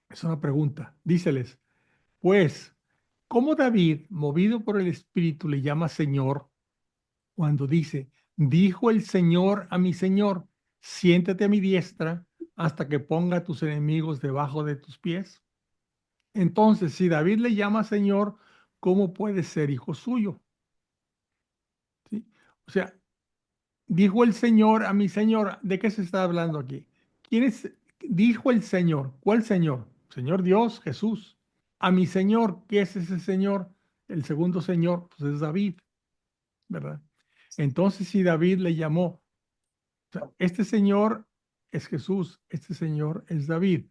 Es una pregunta. Díceles: pues, ¿cómo David, movido por el Espíritu, le llama Señor cuando dice: dijo el Señor a mi Señor, siéntate a mi diestra hasta que ponga a tus enemigos debajo de tus pies? Entonces, si David le llama Señor, ¿cómo puede ser hijo suyo? ¿Sí? O sea, dijo el Señor a mi Señor. ¿De qué se está hablando aquí? ¿Quién es? Dijo el Señor. ¿Cuál Señor? Señor Dios, Jesús. A mi Señor. ¿Qué es ese Señor? El segundo Señor, pues es David, ¿verdad? Entonces, si David le llamó, o sea, este Señor es Jesús, este Señor es David.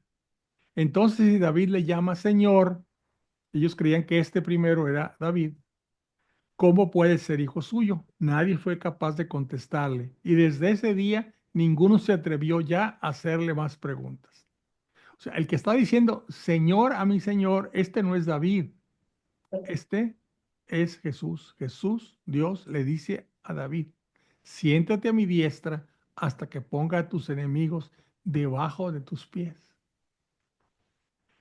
Entonces, si David le llama Señor, ellos creían que este primero era David, ¿cómo puede ser hijo suyo? Nadie fue capaz de contestarle, y desde ese día ninguno se atrevió ya a hacerle más preguntas. O sea, el que está diciendo Señor a mi Señor, este no es David, este es Jesús. Jesús, Dios, le dice a David: siéntate a mi diestra hasta que ponga a tus enemigos debajo de tus pies.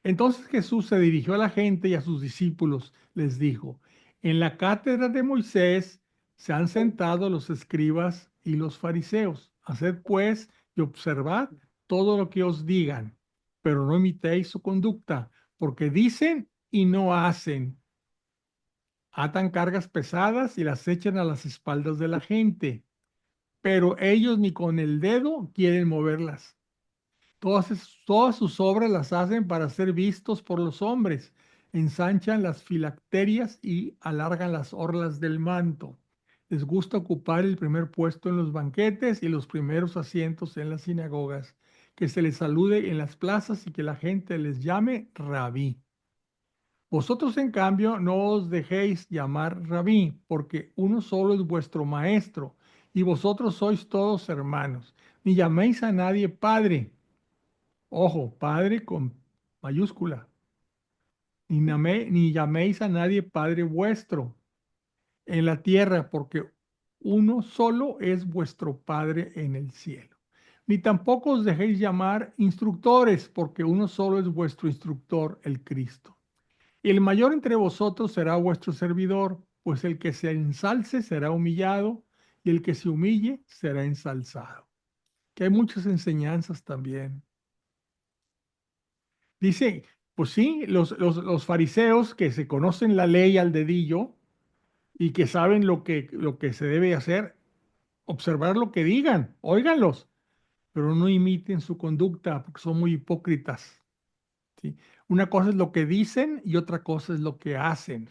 Entonces Jesús se dirigió a la gente y a sus discípulos. Les dijo: en la cátedra de Moisés se han sentado los escribas y los fariseos. Haced pues y observad todo lo que os digan, pero no imitéis su conducta, porque dicen y no hacen. Atan cargas pesadas y las echan a las espaldas de la gente, pero ellos ni con el dedo quieren moverlas. Todas sus obras las hacen para ser vistos por los hombres. Ensanchan las filacterias y alargan las orlas del manto. Les gusta ocupar el primer puesto en los banquetes y los primeros asientos en las sinagogas. Que se les salude en las plazas y que la gente les llame rabí. Vosotros, en cambio, no os dejéis llamar rabí, porque uno solo es vuestro maestro, y vosotros sois todos hermanos. Ni llaméis a nadie padre. Ojo, padre con mayúscula. Ni llaméis a nadie padre vuestro en la tierra, porque uno solo es vuestro Padre en el cielo. Ni tampoco os dejéis llamar instructores, porque uno solo es vuestro instructor, el Cristo. Y el mayor entre vosotros será vuestro servidor, pues el que se ensalce será humillado, y el que se humille será ensalzado. Que hay muchas enseñanzas también. Dice, pues sí, los fariseos que se conocen la ley al dedillo y que saben lo que se debe hacer, observar lo que digan, óiganlos, pero no imiten su conducta porque son muy hipócritas, ¿sí? Una cosa es lo que dicen y otra cosa es lo que hacen.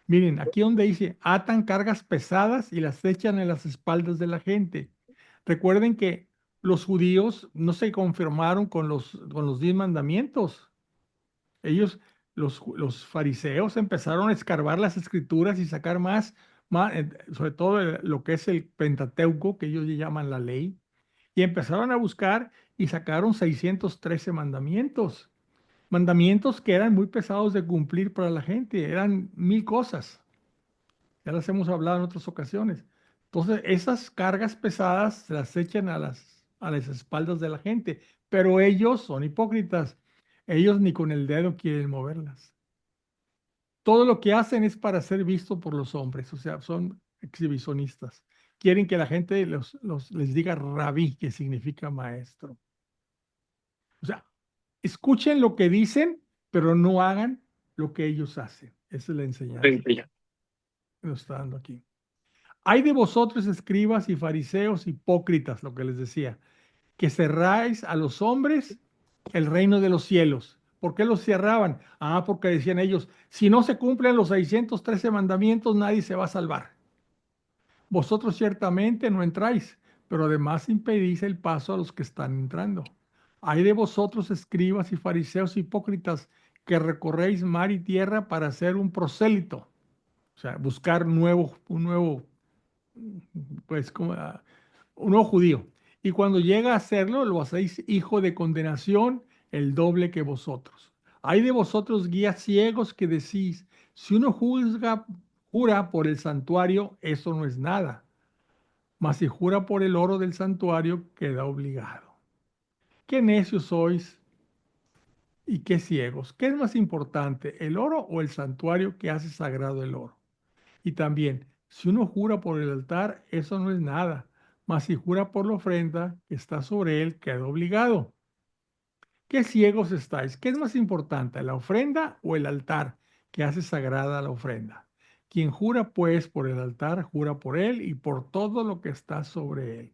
Miren, aquí donde dice: atan cargas pesadas y las echan en las espaldas de la gente. Recuerden que los judíos no se conformaron con los 10 mandamientos. Ellos, los fariseos, empezaron a escarbar las escrituras y sacar más, sobre todo lo que es el Pentateuco, que ellos llaman la ley, y empezaron a buscar y sacaron 613 mandamientos. Mandamientos que eran muy pesados de cumplir para la gente, eran 1000 cosas. Ya las hemos hablado en otras ocasiones. Entonces, esas cargas pesadas se las echan a las espaldas de la gente, pero ellos son hipócritas. Ellos ni con el dedo quieren moverlas. Todo lo que hacen es para ser visto por los hombres, o sea, son exhibicionistas. Quieren que la gente les diga rabí, que significa maestro. O sea, escuchen lo que dicen, pero no hagan lo que ellos hacen. Esa es la enseñanza que nos está dando aquí. Hay de vosotros, escribas y fariseos hipócritas, lo que les decía, que cerráis a los hombres el reino de los cielos. ¿Por qué los cerraban? Ah, porque decían ellos, si no se cumplen los 613 mandamientos, nadie se va a salvar. Vosotros ciertamente no entráis, pero además impedís el paso a los que están entrando. Hay de vosotros, escribas y fariseos hipócritas, que recorréis mar y tierra para ser un prosélito, o sea, buscar un nuevo, pues, un nuevo judío. Y cuando llega a hacerlo, lo hacéis hijo de condenación, el doble que vosotros. Hay de vosotros, guías ciegos, que decís, si uno jura por el santuario, eso no es nada. Mas si jura por el oro del santuario, queda obligado. Qué necios sois y qué ciegos. ¿Qué es más importante, el oro o el santuario que hace sagrado el oro? Y también, si uno jura por el altar, eso no es nada. Mas si jura por la ofrenda que está sobre él, queda obligado. ¿Qué ciegos estáis? ¿Qué es más importante, la ofrenda o el altar que hace sagrada la ofrenda? Quien jura pues por el altar, jura por él y por todo lo que está sobre él.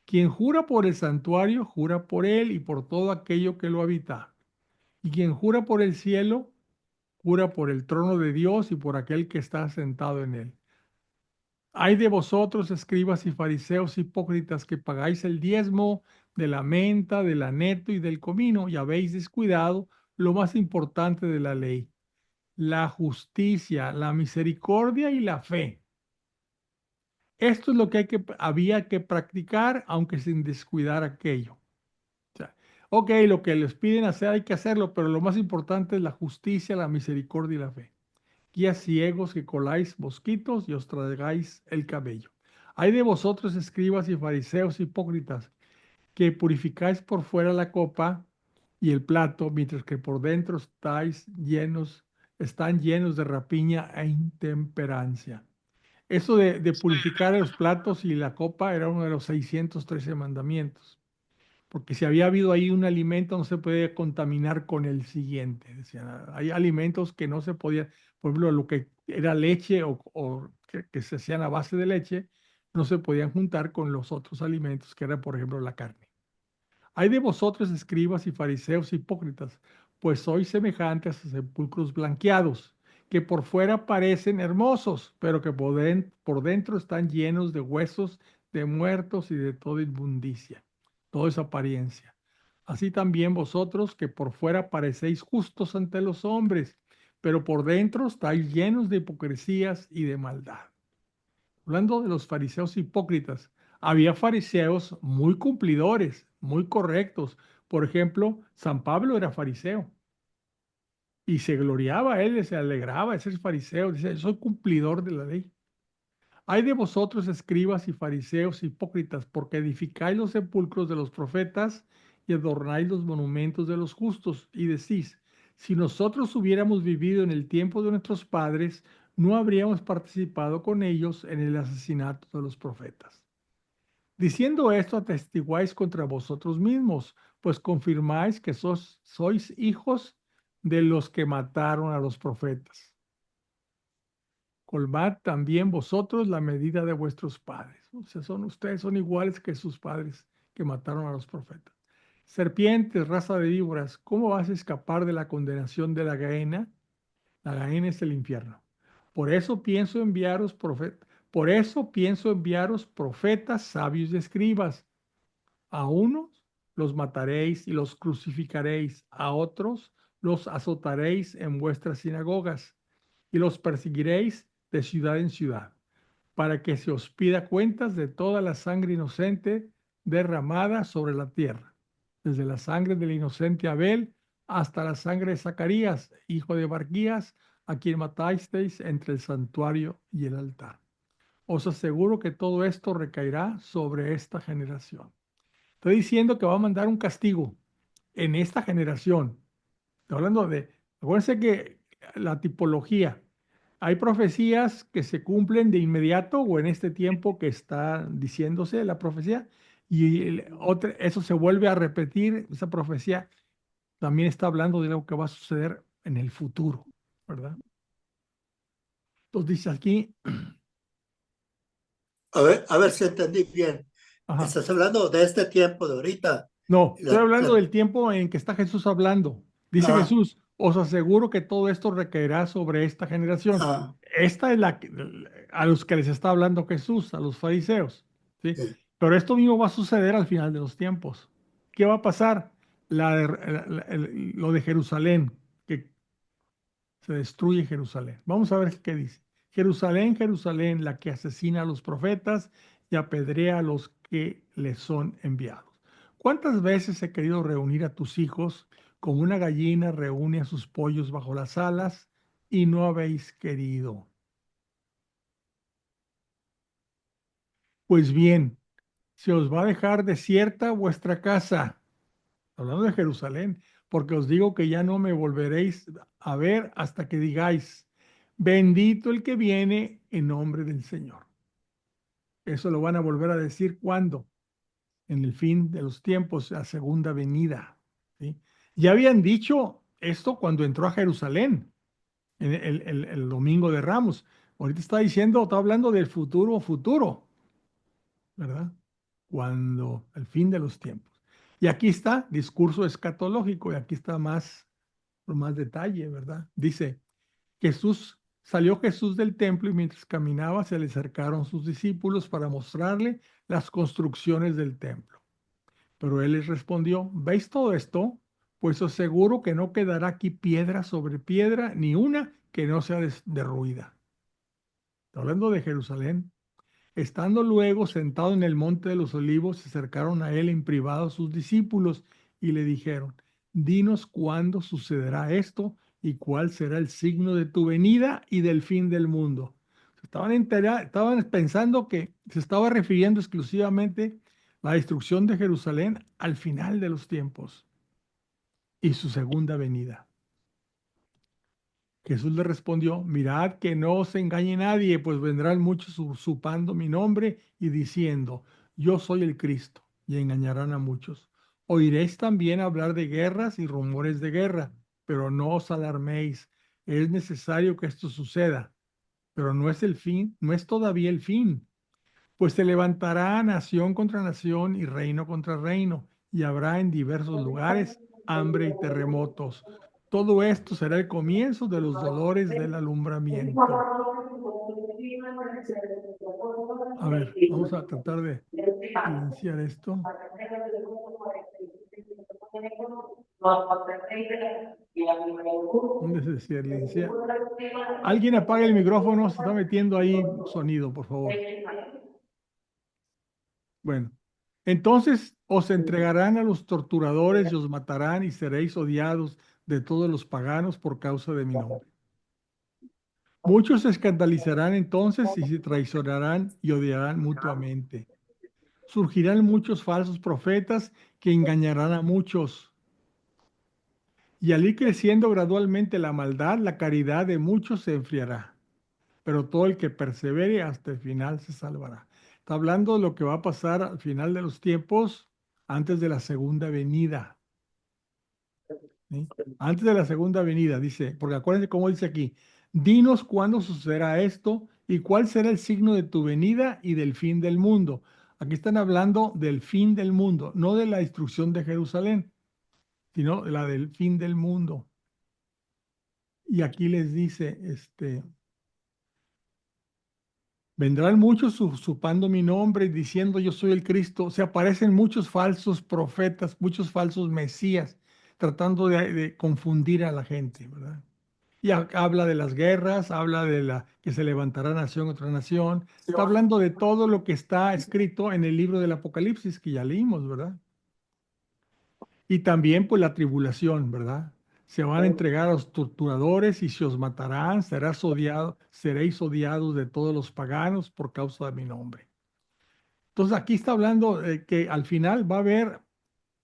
Quien jura por el santuario, jura por él y por todo aquello que lo habita. Y quien jura por el cielo, jura por el trono de Dios y por aquel que está sentado en él. Hay de vosotros, escribas y fariseos hipócritas, que pagáis el diezmo de la menta, del aneto y del comino, y habéis descuidado lo más importante de la ley, la justicia, la misericordia y la fe. Esto es lo que había que practicar, aunque sin descuidar aquello. O sea, ok, lo que les piden hacer hay que hacerlo, pero lo más importante es la justicia, la misericordia y la fe. Guías ciegos que coláis mosquitos y os tragáis el cabello. Hay de vosotros, escribas y fariseos hipócritas, que purificáis por fuera la copa y el plato, mientras que por dentro están llenos de rapiña e intemperancia. Eso de purificar los platos y la copa era uno de los 613 mandamientos, porque si había habido ahí un alimento no se podía contaminar con el siguiente. Decían, hay alimentos que no se podían, por ejemplo, lo que era leche o que se hacían a base de leche, no se podían juntar con los otros alimentos, que era, por ejemplo, la carne. Hay de vosotros, escribas y fariseos hipócritas, pues sois semejantes a sepulcros blanqueados, que por fuera parecen hermosos, pero que por dentro están llenos de huesos de muertos y de toda inmundicia. Todo es apariencia. Así también vosotros, que por fuera parecéis justos ante los hombres, pero por dentro estáis llenos de hipocresías y de maldad. Hablando de los fariseos hipócritas, había fariseos muy cumplidores, muy correctos. Por ejemplo, San Pablo era fariseo y se gloriaba él, se alegraba de ser fariseo, dice, soy cumplidor de la ley. Hay de vosotros, escribas y fariseos hipócritas, porque edificáis los sepulcros de los profetas y adornáis los monumentos de los justos, y decís, si nosotros hubiéramos vivido en el tiempo de nuestros padres, no habríamos participado con ellos en el asesinato de los profetas. Diciendo esto, atestiguáis contra vosotros mismos, pues confirmáis que sois hijos de los que mataron a los profetas. Colmad también vosotros la medida de vuestros padres. O sea, ustedes son iguales que sus padres que mataron a los profetas. Serpientes, raza de víboras, ¿cómo vas a escapar de la condenación de la Gehenna? La Gehenna es el infierno. Por eso pienso enviaros profetas, sabios y escribas. A unos los mataréis y los crucificaréis, a otros los azotaréis en vuestras sinagogas y los perseguiréis de ciudad en ciudad, para que se os pida cuentas de toda la sangre inocente derramada sobre la tierra, desde la sangre del inocente Abel hasta la sangre de Zacarías, hijo de Barquías, a quien matasteis entre el santuario y el altar. Os aseguro que todo esto recaerá sobre esta generación. Estoy diciendo que va a mandar un castigo en esta generación. Estoy hablando de, acuérdense que la tipología, hay profecías que se cumplen de inmediato o en este tiempo que está diciéndose la profecía, y eso se vuelve a repetir, esa profecía también está hablando de algo que va a suceder en el futuro, ¿verdad? Entonces dice aquí, A ver si entendí bien. ajá, Estás hablando de este tiempo de ahorita. no, estoy La, hablando la- del tiempo en que está Jesús hablando. Dice ah, Jesús, os aseguro que todo esto recaerá sobre esta generación. ah, Esta es a los que les está hablando Jesús, a los fariseos, ¿sí? sí. Pero esto mismo va a suceder al final de los tiempos. ¿Qué va a pasar? Lo de Jerusalén, que se destruye Jerusalén. Vamos a ver qué dice. Jerusalén, Jerusalén, la que asesina a los profetas y apedrea a los que le son enviados. ¿Cuántas veces he querido reunir a tus hijos como una gallina reúne a sus pollos bajo las alas y no habéis querido? Pues bien, se os va a dejar desierta vuestra casa, hablando de Jerusalén, porque os digo que ya no me volveréis a ver hasta que digáis, bendito el que viene en nombre del Señor. Eso lo van a volver a decir cuando, en el fin de los tiempos, la segunda venida. ¿Sí? Ya habían dicho esto cuando entró a Jerusalén, en el domingo de Ramos. Ahorita está diciendo, está hablando del futuro, futuro, ¿verdad? Cuando el fin de los tiempos. Y aquí está, discurso escatológico, y aquí está más detalle, ¿verdad? Dice, salió Jesús del templo y mientras caminaba se le acercaron sus discípulos para mostrarle las construcciones del templo. Pero él les respondió, ¿veis todo esto? Pues os aseguro que no quedará aquí piedra sobre piedra, ni una que no sea derruida. Está hablando de Jerusalén. Estando luego sentado en el monte de los olivos, se acercaron a él en privado sus discípulos y le dijeron, dinos cuándo sucederá esto y cuál será el signo de tu venida y del fin del mundo. Estaban pensando que se estaba refiriendo exclusivamente la destrucción de Jerusalén al final de los tiempos y su segunda venida. Jesús le respondió, mirad que no os engañe nadie, pues vendrán muchos usurpando mi nombre y diciendo, yo soy el Cristo, y engañarán a muchos. Oiréis también hablar de guerras y rumores de guerra, pero no os alarméis. Es necesario que esto suceda, pero no es el fin, no es todavía el fin, pues se levantará nación contra nación y reino contra reino, y habrá en diversos lugares hambre y terremotos. Todo esto será el comienzo de los dolores del alumbramiento. A ver, vamos a tratar de silenciar esto. ¿Dónde se silencia? Alguien apague el micrófono, se está metiendo ahí sonido, por favor. Bueno, entonces os entregarán a los torturadores y os matarán y seréis odiados de todos los paganos por causa de mi nombre. Muchos se escandalizarán entonces y se traicionarán y odiarán mutuamente. Surgirán muchos falsos profetas que engañarán a muchos. Y al ir creciendo gradualmente la maldad, la caridad de muchos se enfriará. Pero todo el que persevere hasta el final se salvará. Está hablando de lo que va a pasar al final de los tiempos, antes de la segunda venida. ¿Sí? Antes de la segunda venida, dice, porque acuérdense cómo dice aquí, dinos cuándo sucederá esto y cuál será el signo de tu venida y del fin del mundo. Aquí están hablando del fin del mundo, no de la destrucción de Jerusalén, sino la del fin del mundo. Y aquí les dice, vendrán muchos usurpando mi nombre y diciendo yo soy el Cristo. Se aparecen muchos falsos profetas, muchos falsos mesías, tratando de confundir a la gente, ¿verdad? Y habla de las guerras, habla de que se levantará nación contra nación. Está hablando de todo lo que está escrito en el libro del Apocalipsis, que ya leímos, ¿verdad? Y también pues la tribulación, ¿verdad? Se van a entregar a los torturadores y se os matarán, seréis odiados de todos los paganos por causa de mi nombre. Entonces aquí está hablando de que al final va a haber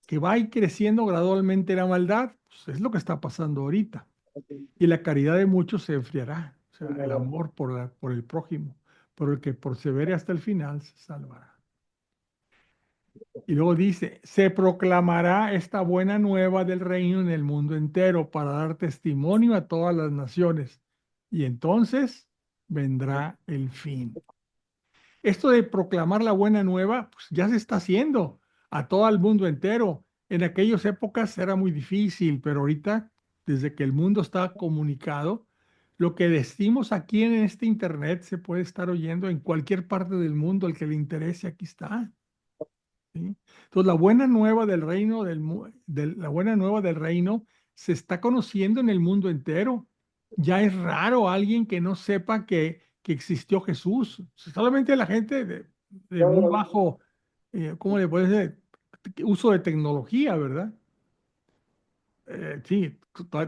que va a ir creciendo gradualmente la maldad, pues es lo que está pasando ahorita. Y la caridad de muchos se enfriará, o sea, el amor por el prójimo, pero el que persevere hasta el final se salvará. Y luego dice, se proclamará esta buena nueva del reino en el mundo entero para dar testimonio a todas las naciones. Y entonces vendrá el fin. Esto de proclamar la buena nueva, pues ya se está haciendo a todo el mundo entero. En aquellas épocas era muy difícil, pero ahorita, desde que el mundo está comunicado, lo que decimos aquí en este internet se puede estar oyendo en cualquier parte del mundo, el que le interese, aquí está. ¿Sí? Entonces, la buena nueva del reino, la buena nueva del reino se está conociendo en el mundo entero. Ya es raro alguien que no sepa que existió Jesús. Solamente la gente de muy bajo, ¿cómo le puede decir? Uso de tecnología, ¿verdad? Sí,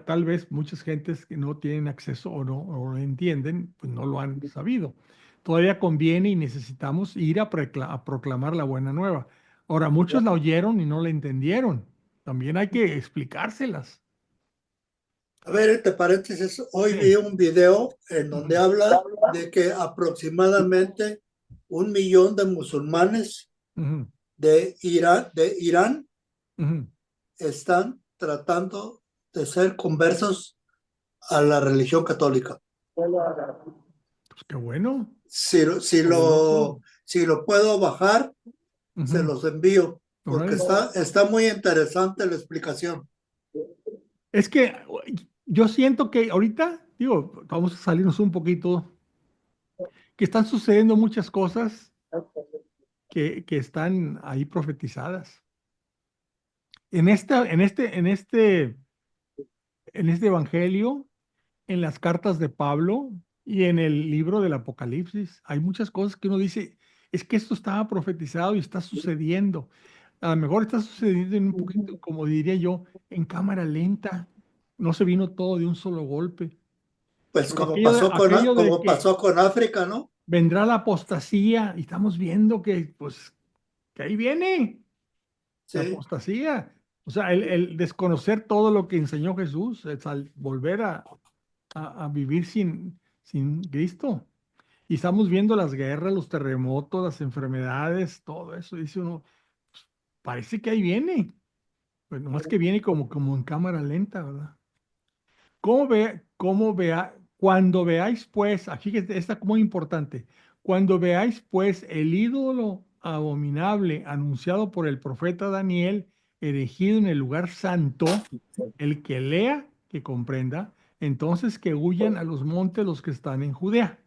tal vez muchas gentes que no tienen acceso o no entienden, pues no lo han sabido. Todavía conviene y necesitamos ir a proclamar la buena nueva. Ahora, muchos la oyeron y no la entendieron. También hay que explicárselas. A ver, entre paréntesis, hoy vi Sí. un video en donde Ujú, habla de que aproximadamente 1 millón de musulmanes ujú, de Irán ujú. están tratando de ser conversos a la religión católica. Pues qué bueno, Si, si fabuloso. lo, si lo puedo bajar, se Ujú, los envío, porque órale. está muy interesante la explicación. Es que yo siento que ahorita, digo, vamos a salirnos un poquito, que están sucediendo muchas cosas que están ahí profetizadas. En este evangelio, en las cartas de Pablo y en el libro del Apocalipsis, hay muchas cosas que uno dice, es que esto estaba profetizado y está sucediendo. A lo mejor está sucediendo en un poquito, como diría yo, en cámara lenta. No se vino todo de un solo golpe. Pues Pero aquello de como que pasó con África, ¿no? vendrá la apostasía y estamos viendo que, pues, que ahí viene. La Sí. apostasía. O sea, el desconocer todo lo que enseñó Jesús, es al volver a vivir sin Cristo. Y estamos viendo las guerras, los terremotos, las enfermedades, todo eso. Dice uno, pues, parece que ahí viene. Pues nomás que viene como en cámara lenta, ¿verdad? Cuando veáis pues, fíjate, está muy importante, cuando veáis pues el ídolo abominable anunciado por el profeta Daniel, erigido en el lugar santo, el que lea, que comprenda, entonces que huyan a los montes los que están en Judea.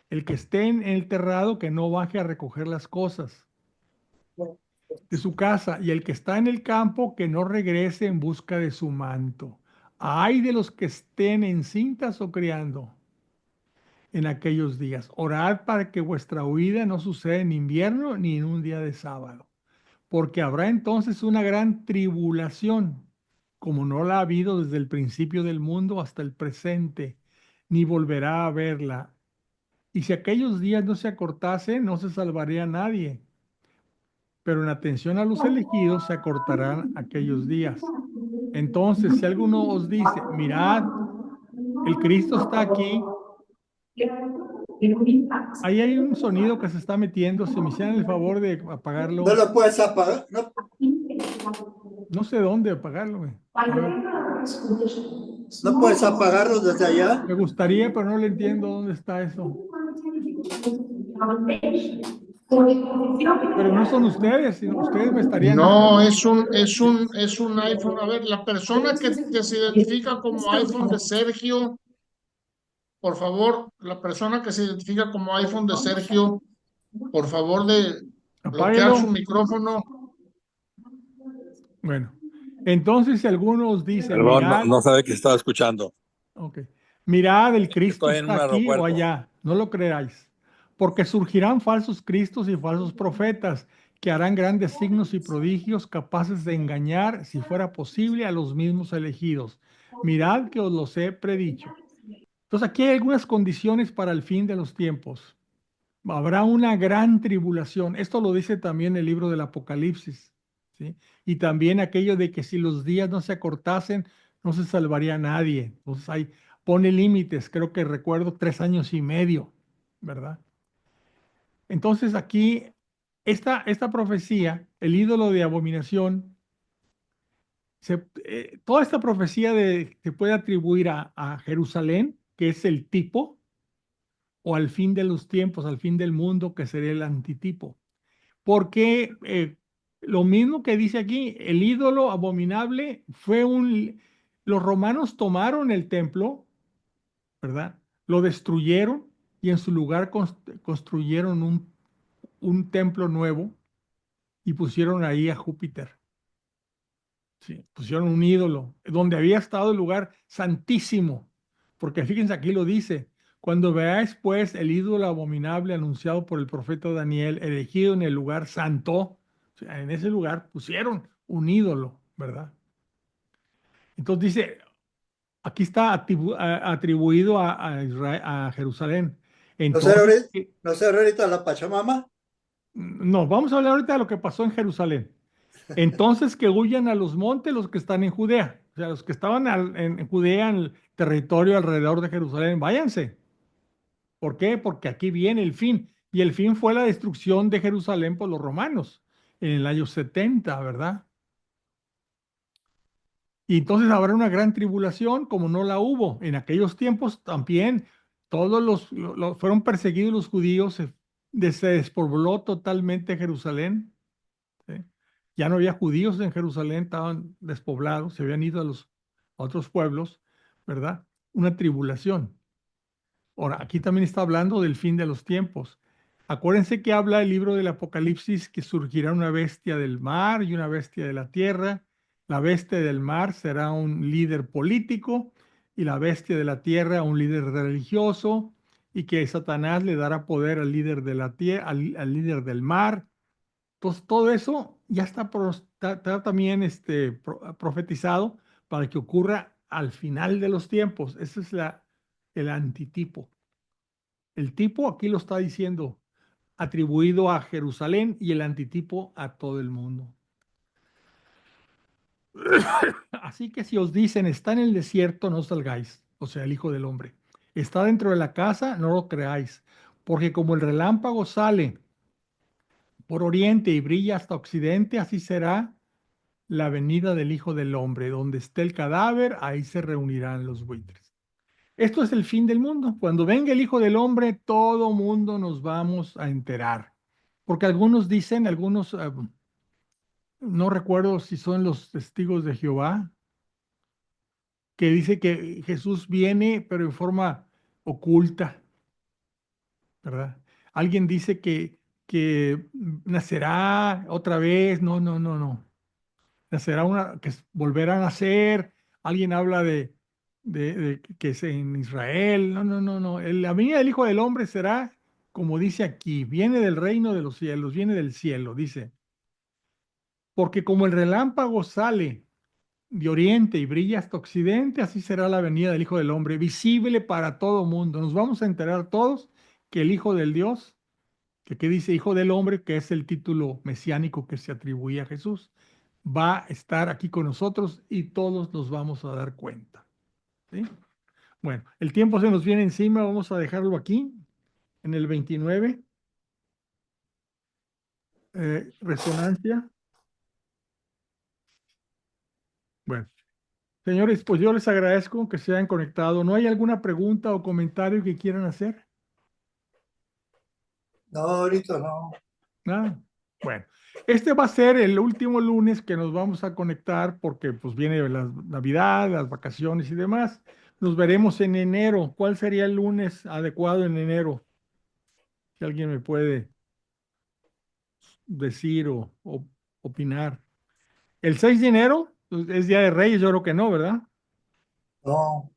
El que esté en el terrado, que no baje a recoger las cosas de su casa, y el que está en el campo, que no regrese en busca de su manto. Ay de los que estén encintas o criando en aquellos días. Orad para que vuestra huida no suceda en invierno ni en un día de sábado, porque habrá entonces una gran tribulación, como no la ha habido desde el principio del mundo hasta el presente, ni volverá a haberla. Y si aquellos días no se acortasen, no se salvaría nadie. Pero en atención a los elegidos se acortarán aquellos días. Entonces, si alguno os dice, mirad, el Cristo está aquí, ahí hay un sonido que se está metiendo, si me hicieran el favor de No apagarlo, lo puedes apagar, no, no sé dónde apagarlo, güey. A ver, no puedes apagarlo desde allá. me gustaría, pero no le entiendo dónde está eso. Pero no son ustedes, sino ustedes me estarían No, diciendo. es un iPhone. A ver, la persona que se identifica como iPhone de Sergio, por favor, la persona que se identifica como iPhone de Sergio, por favor de bloquear su Apáguelo. micrófono. Bueno, entonces si alguno os dice, Perdón, no, mirad, no sabe que estaba escuchando. ok. Mirad, el Cristo Estoy en está un aquí o aeropuerto. allá, no lo creáis, porque surgirán falsos cristos y falsos profetas que harán grandes signos y prodigios capaces de engañar, si fuera posible, a los mismos elegidos. Mirad que os los he predicho. Entonces aquí hay algunas condiciones para el fin de los tiempos. Habrá una gran tribulación. Esto lo dice también el libro del Apocalipsis, ¿sí? Y también aquello de que si los días no se acortasen, no se salvaría nadie. Entonces ahí pone límites, creo que recuerdo 3 años y medio, ¿verdad? Entonces aquí, esta profecía, el ídolo de abominación, toda esta profecía se puede atribuir a Jerusalén, que es el tipo, o al fin de los tiempos, al fin del mundo, que sería el antitipo. Porque lo mismo que dice aquí, el ídolo abominable los romanos tomaron el templo, ¿verdad? Lo destruyeron y en su lugar construyeron un templo nuevo y pusieron ahí a Júpiter. Sí, pusieron un ídolo donde había estado el lugar santísimo. Porque fíjense, aquí lo dice: cuando veáis pues el ídolo abominable anunciado por el profeta Daniel, elegido en el lugar santo, o sea, en ese lugar pusieron un ídolo, ¿verdad? Entonces dice, aquí está atribuido a Jerusalén. ¿No será Entonces, ahorita, no será ahorita la Pachamama? no, vamos a hablar ahorita de lo que pasó en Jerusalén. Entonces que huyan a los montes los que están en Judea. O sea, los que estaban en Judea, en el territorio alrededor de Jerusalén, váyanse. ¿Por qué? Porque aquí viene el fin. Y el fin fue la destrucción de Jerusalén por los romanos en el año 70, ¿verdad? Y entonces habrá una gran tribulación como no la hubo. En aquellos tiempos también todos fueron perseguidos los judíos, se despobló totalmente Jerusalén. ¿Sí? Ya no había judíos en Jerusalén, estaban despoblados, se habían ido a otros pueblos, ¿verdad? Una tribulación. Ahora, aquí también está hablando del fin de los tiempos. Acuérdense que habla el libro del Apocalipsis que surgirá una bestia del mar y una bestia de la tierra. La bestia del mar será un líder político y la bestia de la tierra un líder religioso, y que Satanás le dará poder al líder de la tierra, al líder del mar. Entonces, todo eso ya está también profetizado para que ocurra al final de los tiempos. Ese es el antitipo. El tipo aquí lo está diciendo, atribuido a Jerusalén, y el antitipo a todo el mundo. Así que si os dicen, está en el desierto, no salgáis, o sea, el Hijo del Hombre. Está dentro de la casa, no lo creáis, porque como el relámpago sale por oriente y brilla hasta occidente, así será la venida del Hijo del Hombre. Donde esté el cadáver, ahí se reunirán los buitres. Esto es el fin del mundo. Cuando venga el Hijo del Hombre, todo mundo nos vamos a enterar. Porque algunos dicen, no recuerdo si son los testigos de Jehová, que dice que Jesús viene, pero en forma oculta, ¿verdad? Alguien dice que nacerá otra vez. No, no, no, no. Nacerá volverá a nacer. Alguien habla de que es en Israel. No, no, no, no. La venida del Hijo del Hombre será, como dice aquí, viene del reino de los cielos, viene del cielo, dice. Porque como el relámpago sale de oriente y brilla hasta occidente, así será la venida del Hijo del Hombre, visible para todo mundo. Nos vamos a enterar todos que el Hijo del Dios, que aquí dice Hijo del Hombre, que es el título mesiánico que se atribuía a Jesús, va a estar aquí con nosotros y todos nos vamos a dar cuenta. ¿Sí? Bueno, el tiempo se nos viene encima, vamos a dejarlo aquí, en el 29. Resonancia. Bueno, señores, pues yo les agradezco que se hayan conectado. ¿No hay alguna pregunta o comentario que quieran hacer? No, ahorita no. Nada. Bueno, este va a ser el último lunes que nos vamos a conectar, porque pues viene la Navidad, las vacaciones y demás. Nos veremos en enero. ¿Cuál sería el lunes adecuado en enero? Si alguien me puede decir o opinar. ¿El 6 de enero? Pues, es Día de Reyes, yo creo que no, ¿verdad? No,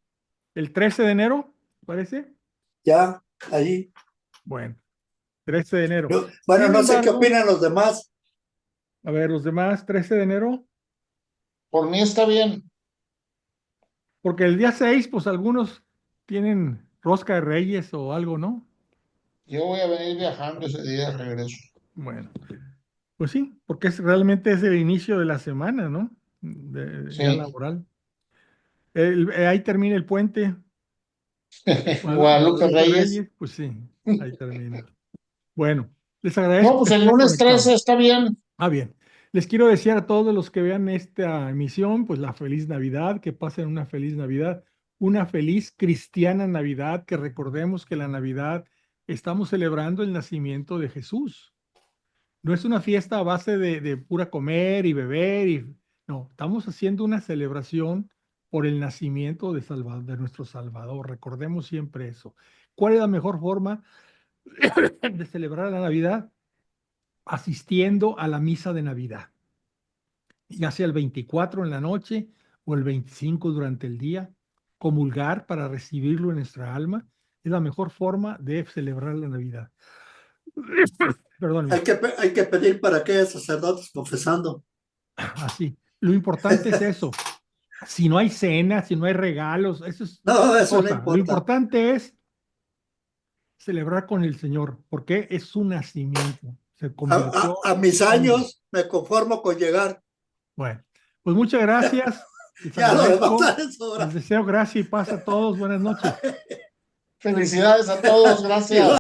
el 13 de enero, ¿parece? Ya, ahí. Bueno, 13 de enero. Bueno, Sin no sé qué embargo, opinan los demás. a ver, los demás, 13 de enero, Por mí está bien. porque el día 6, pues algunos tienen rosca de Reyes o algo, ¿no? Yo voy a venir viajando ese día de regreso. Bueno, pues sí, porque realmente es el inicio de la semana, ¿no? Ya Sí. laboral. Ahí termina el puente. Guadalupe Reyes. Pues sí, ahí termina. Bueno, les agradezco No, pues que el estén lunes conectados. 13 está bien. Bien. Les quiero decir a todos los que vean esta emisión, pues la feliz Navidad, que pasen una feliz Navidad, una feliz cristiana Navidad, que recordemos que la Navidad estamos celebrando el nacimiento de Jesús. No es una fiesta a base de pura comer y beber, no, estamos haciendo una celebración por el nacimiento de nuestro Salvador. Recordemos siempre eso. ¿Cuál es la mejor forma de celebrar la Navidad? Asistiendo a la misa de Navidad, ya sea el 24 en la noche o el 25 durante el día. Comulgar para recibirlo en nuestra alma es la mejor forma de celebrar la Navidad. Perdón. Hay que pedir para que haya sacerdotes confesando. Así. Lo importante es eso. Si no hay cena, si no hay regalos, eso es No, eso no cosa. importa. Lo importante es celebrar con el Señor, porque es su nacimiento. Se convirtió. A mis años me conformo con llegar. Bueno, pues muchas gracias. Ya lo demás es hora. Les deseo gracia y paz a todos. Buenas noches. Felicidades a todos, gracias.